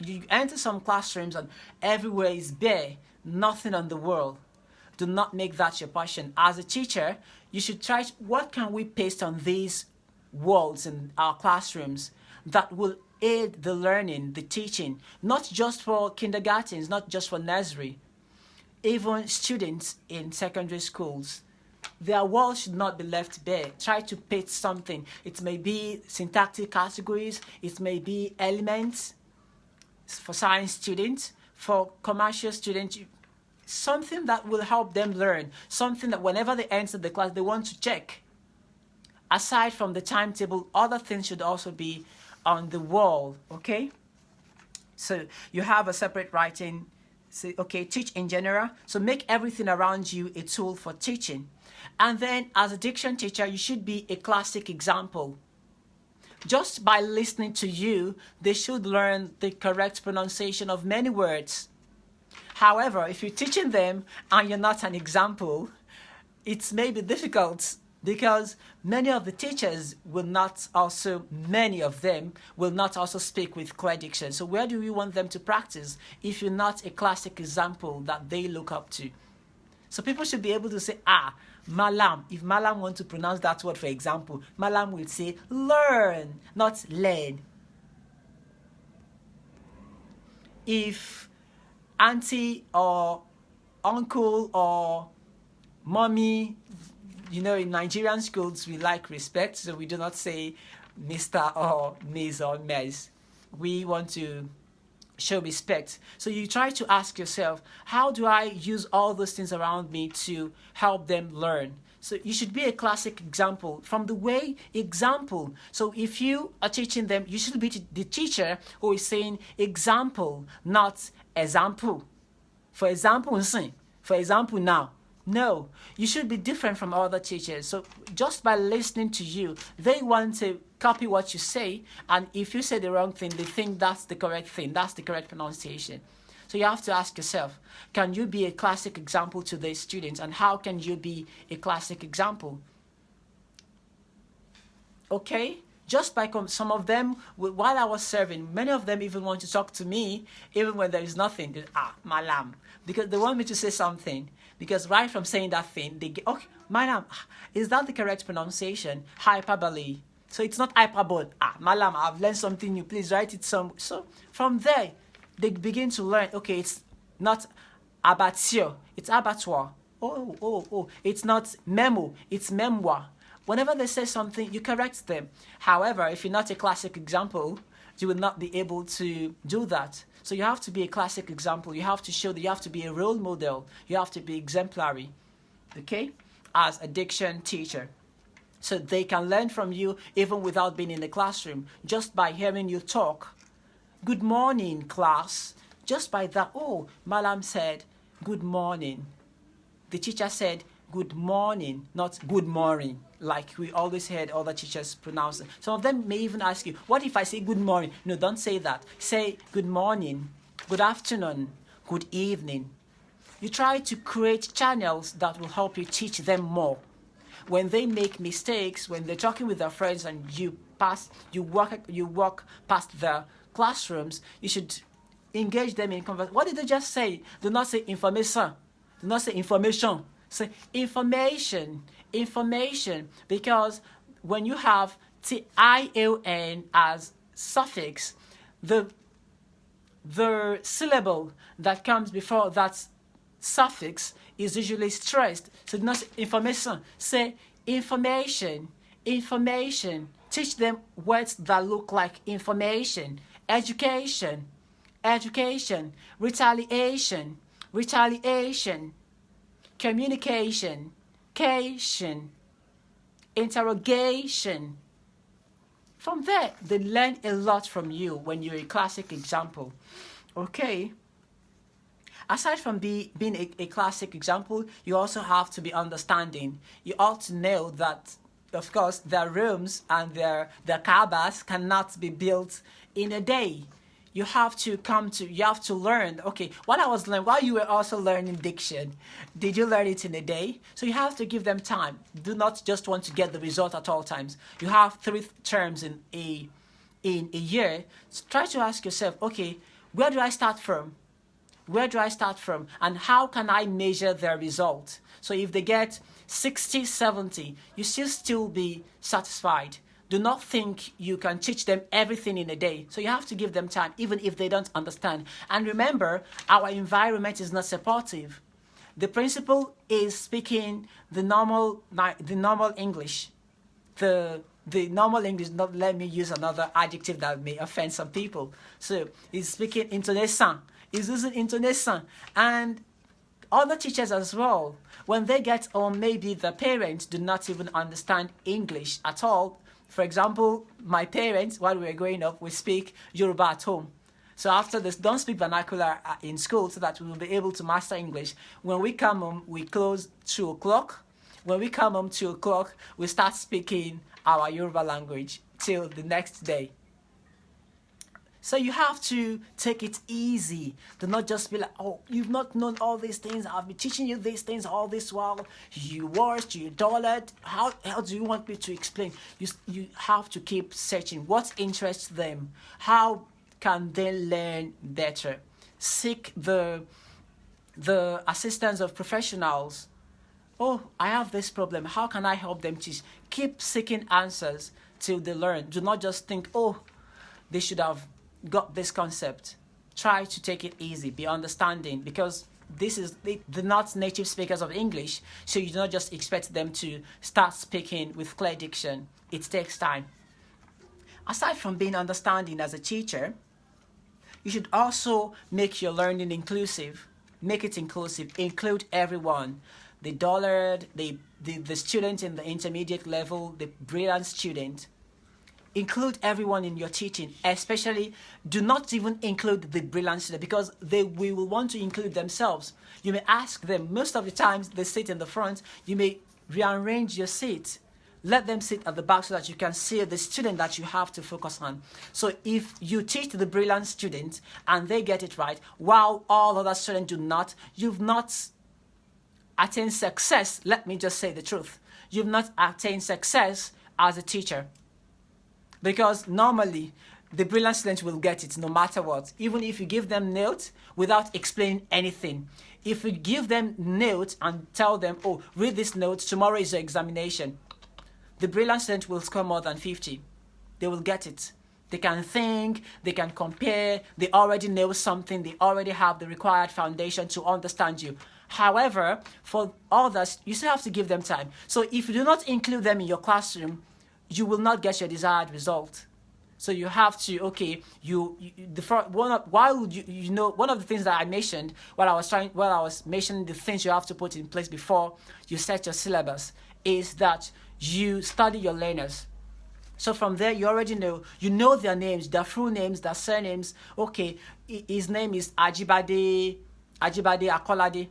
You enter some classrooms and everywhere is bare. Nothing on the wall. Do not make that your passion. As a teacher, you should try, what can we paste on these walls in our classrooms that will aid the learning, the teaching, not just for kindergartens, not just for nursery, even students in secondary schools. Their walls should not be left bare. Try to paste something. It may be syntactic categories, it may be elements for science students, for commercial students, something that will help them learn, something that whenever they enter the class, they want to check. Aside from the timetable, other things should also be on the wall, okay? So you have a separate writing, say, okay, teach in general. So make everything around you a tool for teaching. And then as a diction teacher, you should be a classic example. Just by listening to you, they should learn the correct pronunciation of many words. However, if you're teaching them and you're not an example, it's maybe difficult because many of them will not also speak with clear diction. So where do we want them to practice if you're not a classic example that they look up to? So people should be able to say, Malam. If Malam wants to pronounce that word, for example, Malam will say learn, not learn. If auntie or uncle or mommy, in Nigerian schools, we like respect, so we do not say Mr. or Ms. or Ms. We want to show respect. So you try to ask yourself, how do I use all those things around me to help them learn? So you should be a classic example from the way example. So if you are teaching them, you should be the teacher who is saying example, not example. For example, now. No, you should be different from other teachers. So just by listening to you, they want to copy what you say. And if you say the wrong thing, they think that's the correct thing. That's the correct pronunciation. So you have to ask yourself, can you be a classic example to the students? And how can you be a classic example? Okay? Just by some of them, while I was serving, many of them even want to talk to me, even when there is nothing. Malam. Because they want me to say something. Because right from saying that thing, they get, okay, Malam, is that the correct pronunciation? Hyperbole. So it's not hyperbole. Malam, I've learned something new. Please write it some. So from there, they begin to learn, okay, it's not abattoir, it's abattoir. Oh. It's not memo, it's memoir. Whenever they say something, you correct them. However, if you're not a classic example, you will not be able to do that. So you have to be a classic example. You have to show that you have to be a role model. You have to be exemplary, okay, as a diction teacher. So they can learn from you even without being in the classroom, just by hearing you talk. Good morning, class. Just by that, Malam said, good morning. The teacher said, good morning, not good morning, like we always heard other teachers pronounce it. Some of them may even ask you, what if I say good morning? No, don't say that. Say good morning, good afternoon, good evening. You try to create channels that will help you teach them more. When they make mistakes, when they're talking with their friends and you walk past their classrooms, you should engage them in conversation. What did they just say? Do not say information. Do not say information. Say information. Because when you have tion as suffix, the syllable that comes before that suffix is usually stressed. So do not say information. Say information. Teach them words that look like information. Education. Retaliation. Communication. Interrogation. From there, they learn a lot from you when you're a classic example. Okay? Aside from being a classic example, you also have to be understanding. You ought to know that, of course, their rooms and their kabas cannot be built in a day. You have to learn. Okay, what I was learning, while you were also learning diction, did you learn it in a day? So you have to give them time. Do not just want to get the result at all times. You have 3 terms in a year. So try to ask yourself, okay, where do I start from? And how can I measure their result? So if they get 60, 70, you still be satisfied. Do not think you can teach them everything in a day. So you have to give them time, even if they don't understand. And remember, our environment is not supportive. The principal is speaking the normal English. The normal English, not let me use another adjective that may offend some people. So he's speaking intonation. He's using intonation. And other teachers as well, when they get home, maybe the parents do not even understand English at all. For example, my parents, while we were growing up, we speak Yoruba at home. So after this, don't speak vernacular in school so that we will be able to master English. When we come home, we close 2 o'clock. When we come home 2 o'clock, we start speaking our Yoruba language till the next day. So you have to take it easy. Do not just be like, oh, you've not known all these things. I've been teaching you these things all this while. You worst, you dullard. How do you want me to explain? You have to keep searching. What interests them? How can they learn better? Seek the assistance of professionals. Oh, I have this problem. How can I help them teach? Keep seeking answers till they learn. Do not just think, oh, they should have got this concept. Try to take it easy, be understanding, because they're not native speakers of English, so you do not just expect them to start speaking with clear diction. It takes time. Aside from being understanding as a teacher, you should also make your learning inclusive. Make it inclusive. Include everyone. The dullard, the student in the intermediate level, the brilliant student. Include everyone in your teaching, especially do not even include the brilliant student, because we will want to include themselves. You may ask them, most of the times they sit in the front, you may rearrange your seat. Let them sit at the back so that you can see the student that you have to focus on. So if you teach the brilliant student and they get it right, while all other students do not, you've not attained success. Let me just say the truth. You've not attained success as a teacher. Because normally, the brilliant students will get it no matter what. Even if you give them notes without explaining anything. If you give them notes and tell them, oh, read this note, tomorrow is your examination. The brilliant student will score more than 50. They will get it. They can think, they can compare, they already know something, they already have the required foundation to understand you. However, for others, you still have to give them time. So if you do not include them in your classroom, you will not get your desired result. So you have to, okay, one of the things that I mentioned while I was mentioning the things you have to put in place before you set your syllabus is that you study your learners. So from there, you already know their names, their full names, their surnames. Okay, his name is Ajibade Akolade.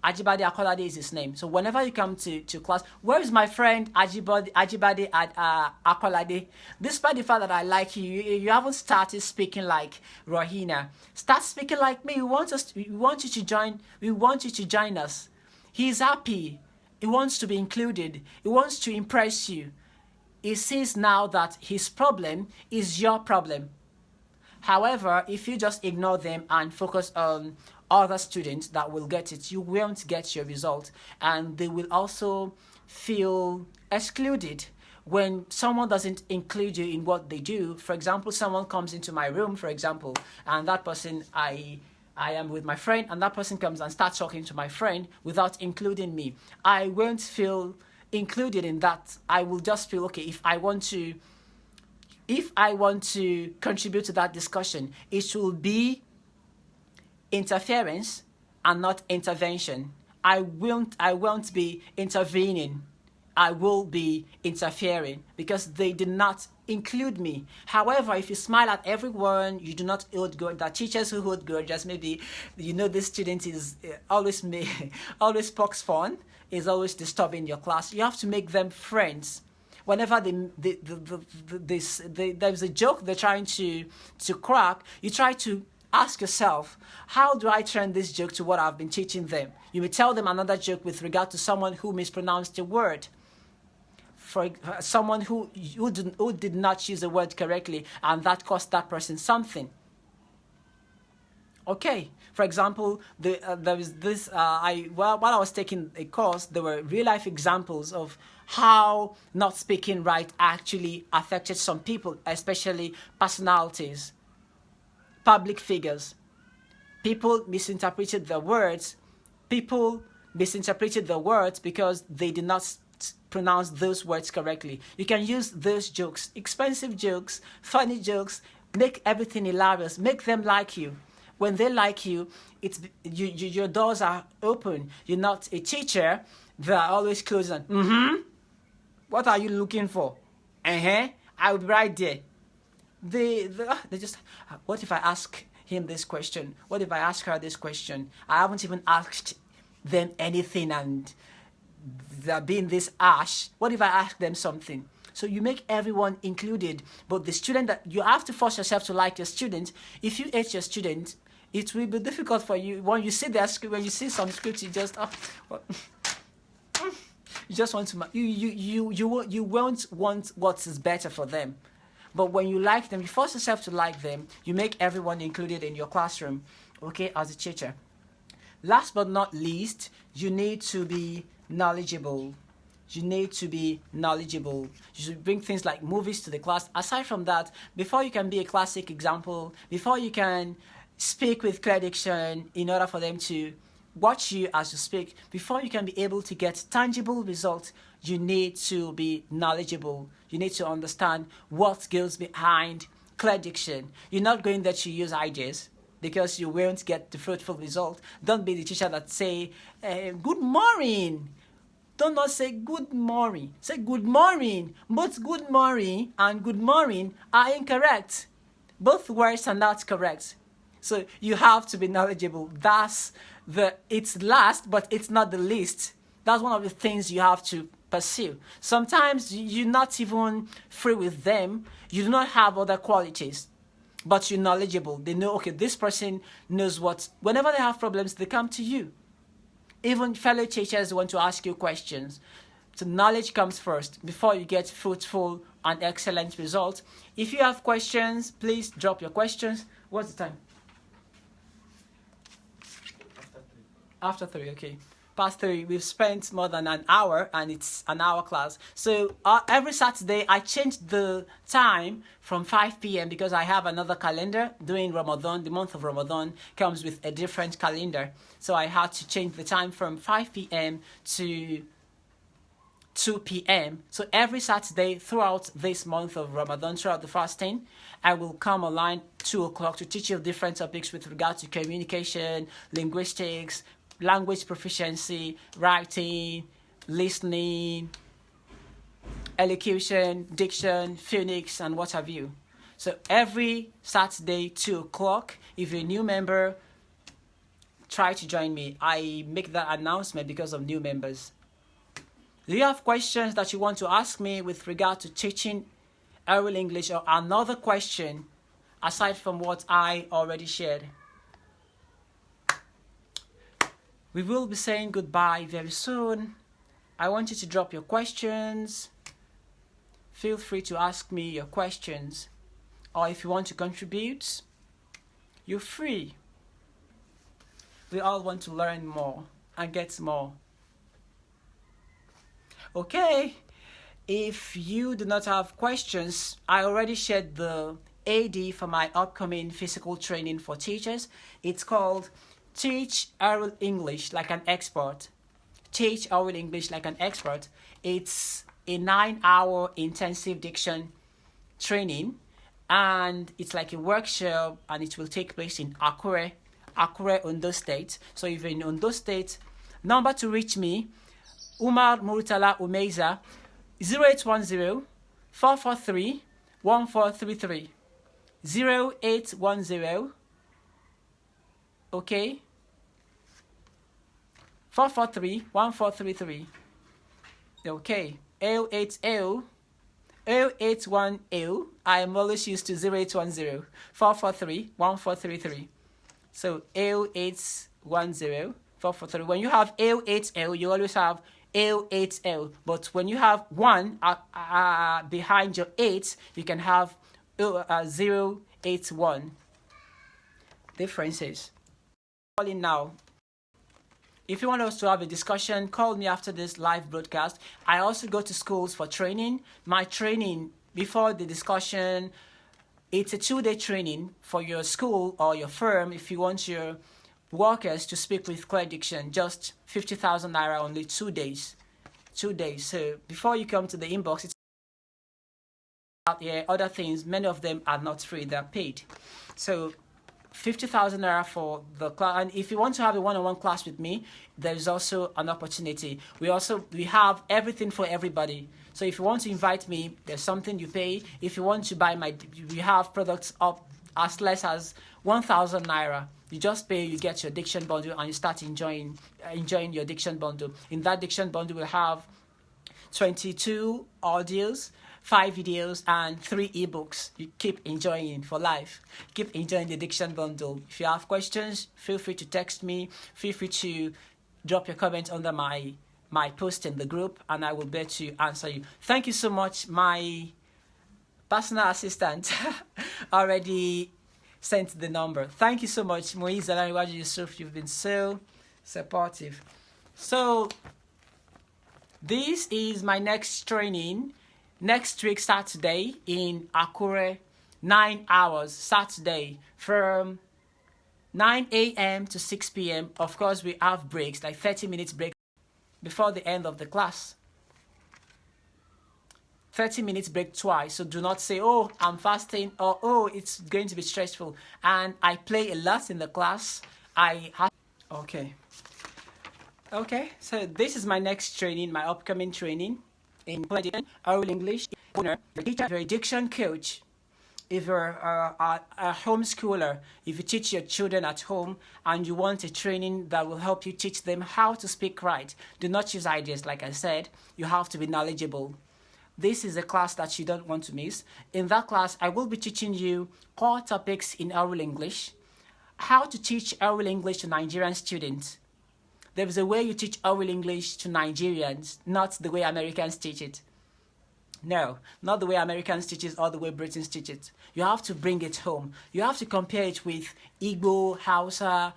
Ajibade Akolade is his name. So whenever you come to class, where is my friend Ajibade Akolade? Despite the fact that I like you, you haven't started speaking like Rohina. Start speaking like me. We want you to join us. He's happy. He wants to be included. He wants to impress you. He sees now that his problem is your problem. However, if you just ignore them and focus on other students that will get it, you won't get your result, and they will also feel excluded when someone doesn't include you in what they do. For example, someone comes into my room, for example, and that person, I am with my friend, and that person comes and starts talking to my friend without including me. I won't feel included in that. I will just feel, okay, if I want to contribute to that discussion, it will be interference and not intervention. I won't be intervening. I will be interfering because they did not include me. However, if you smile at everyone, you do not hold grudges. That teachers who hold grudges, maybe this student is always pokes fun, is always disturbing your class. You have to make them friends. Whenever there's a joke they're trying to crack, you try to ask yourself, how do I turn this joke to what I've been teaching them? You may tell them another joke with regard to someone who mispronounced a word. For someone who did not use a word correctly, and that cost that person something. Okay, for example, there was this. While I was taking a course, there were real life examples of how not speaking right actually affected some people, especially personalities, public figures. People misinterpreted the words. People misinterpreted the words because they did not pronounce those words correctly. You can use those jokes, expensive jokes, funny jokes, make everything hilarious, make them like you. When they like you, your doors are open. You're not a teacher. They are always closed on. What are you looking for? I'll be right there. They just, what if I ask him this question? What if I ask her this question? I haven't even asked them anything and they're being this harsh. What if I ask them something? So you make everyone included. But the student, that you have to force yourself to like your student. If you hate your student, it will be difficult for you. When you see their script, when you see some scripts, you just you just want to you won't want what is better for them. But when you like them, you force yourself to like them. You make everyone included in your classroom, okay, as a teacher. Last but not least, you need to be knowledgeable. You need to be knowledgeable. You should bring things like movies to the class. Aside from that, before you can be a classic example, before you can speak with clear diction in order for them to watch you as you speak, before you can be able to get tangible results, you need to be knowledgeable. You need to understand what goes behind clear diction. You're not going there to use ideas because you won't get the fruitful result. Don't be the teacher that say, good morning. Do not say good morning. Say good morning. Both good morning and good morning are incorrect. Both words are not correct. So you have to be knowledgeable. It's last, but it's not the least. That's one of the things you have to pursue. Sometimes you're not even free with them. You do not have other qualities, but you're knowledgeable. They know, okay, this person knows what. Whenever they have problems, they come to you. Even fellow teachers want to ask you questions. So knowledge comes first before you get fruitful and excellent results. If you have questions, please drop your questions. What's the time? After 3, okay. Past 3, we've spent more than an hour and it's an hour class. So every Saturday I changed the time from 5 p.m. because I have another calendar. During Ramadan, the month of Ramadan comes with a different calendar. So I had to change the time from 5 p.m. to 2 p.m. So every Saturday throughout this month of Ramadan, throughout the fasting, I will come online 2 o'clock to teach you different topics with regard to communication, linguistics, language proficiency, writing, listening, elocution, diction, phonics, and what have you. So every Saturday, 2 o'clock, if you're a new member, try to join me. I make that announcement because of new members. Do you have questions that you want to ask me with regard to teaching oral English, or another question aside from what I already shared? We will be saying goodbye very soon. I want you to drop your questions. Feel free to ask me your questions. Or if you want to contribute, you're free. We all want to learn more and get more. Okay, if you do not have questions, I already shared the AD for my upcoming physical training for teachers. It's called Teach Oral English Like an Expert. Teach Oral English Like an Expert. It's a 9-hour intensive diction training, and it's like a workshop, and it will take place in Akure, Ondo State. So if you're in Ondo State, number to reach me, Umar Murtala Umeza, 0810 443 1433. 0810, okay, 443-1433. Okay, 080-0810. I am always used to 0810 443-1433. So 0810-443. When you have 080, you always have 080. But when you have 1 behind your 8, you can have 081. Differences. Calling now. If you want us to have a discussion, call me after this live broadcast. I also go to schools for training. My training before the discussion, it's a 2-day training for your school or your firm. If you want your workers to speak with clear diction, just 50,000 naira, only 2 days. 2 days. So before you come to the inbox, it's out here. Other things, many of them are not free; they're paid. So 50,000 naira for the class. And if you want to have a one-on-one class with me, there is also an opportunity. We have everything for everybody. So if you want to invite me, there's something you pay. If you want to buy we have products up as less as 1,000 naira. You just pay, you get your diction bundle, and you start enjoying your diction bundle. In that diction bundle, we'll have 22 audios, 5 videos, and 3 ebooks. You keep enjoying for life. Keep enjoying the Diction bundle. If you have questions, feel free to text me. Feel free to drop your comment under my post in the group, and I will be able to answer you. Thank you so much. My personal assistant already sent the number. Thank you so much, Moise Alariwaju Yusuf. You've been so supportive. So this is my next training next week, Saturday, in Akure, 9 hours, Saturday, from 9 a.m. to 6 p.m. Of course, we have breaks, like 30 minutes break before the end of the class. 30 minutes break twice. So do not say, oh, I'm fasting, or oh, it's going to be stressful. And I play a lot in the class. Okay, so this is my next training, my upcoming training in oral English. If you're a diction coach, if you're a homeschooler, if you teach your children at home and you want a training that will help you teach them how to speak right, do not use ideas. Like I said, you have to be knowledgeable. This is a class that you don't want to miss. In that class, I will be teaching you core topics in oral English, how to teach oral English to Nigerian students. There is a way you teach oral English to Nigerians, not the way Americans teach it. No, not the way Americans teach it or the way Britons teach it. You have to bring it home. You have to compare it with Igbo, Hausa,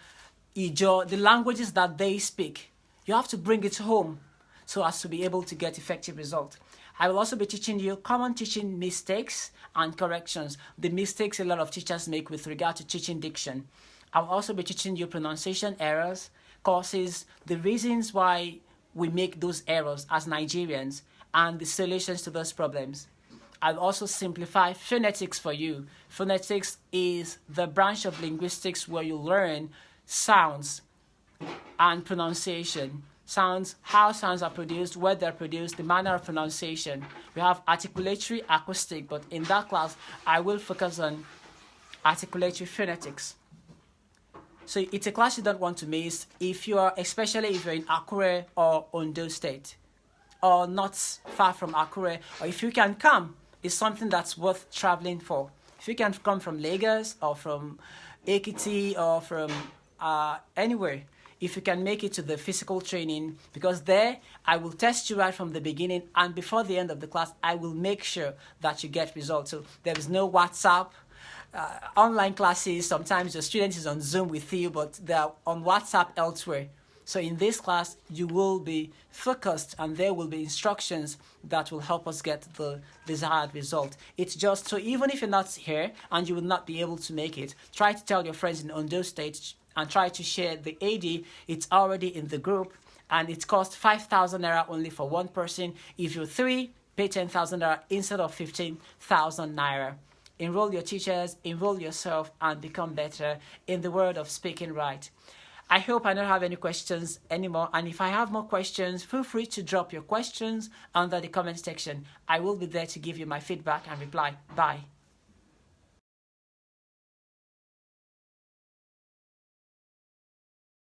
Ijo, the languages that they speak. You have to bring it home so as to be able to get effective results. I will also be teaching you common teaching mistakes and corrections, the mistakes a lot of teachers make with regard to teaching diction. I will also be teaching you pronunciation errors, causes, the reasons why we make those errors as Nigerians, and the solutions to those problems. I'll also simplify phonetics for you. Phonetics is the branch of linguistics where you learn sounds and pronunciation. Sounds, how sounds are produced, where they're produced, the manner of pronunciation. We have articulatory, acoustic, but in that class, I will focus on articulatory phonetics. So it's a class you don't want to miss, especially if you're in Akure or Ondo State, or not far from Akure, or if you can come, it's something that's worth traveling for. If you can come from Lagos or from Ekiti or from anywhere, if you can make it to the physical training, because there I will test you right from the beginning, and before the end of the class, I will make sure that you get results. So there is no WhatsApp. Online classes, sometimes the student is on Zoom with you, but they're on WhatsApp elsewhere. So in this class, you will be focused and there will be instructions that will help us get the desired result. It's just, so even if you're not here and you will not be able to make it, try to tell your friends in Ondo State and try to share the AD. It's already in the group and it costs 5,000 naira only for one person. If you're 3, pay 10,000 naira instead of 15,000 naira. Enroll your teachers, enroll yourself, and become better in the word of speaking right. I hope I don't have any questions anymore. And if I have more questions, feel free to drop your questions under the comment section. I will be there to give you my feedback and reply. Bye.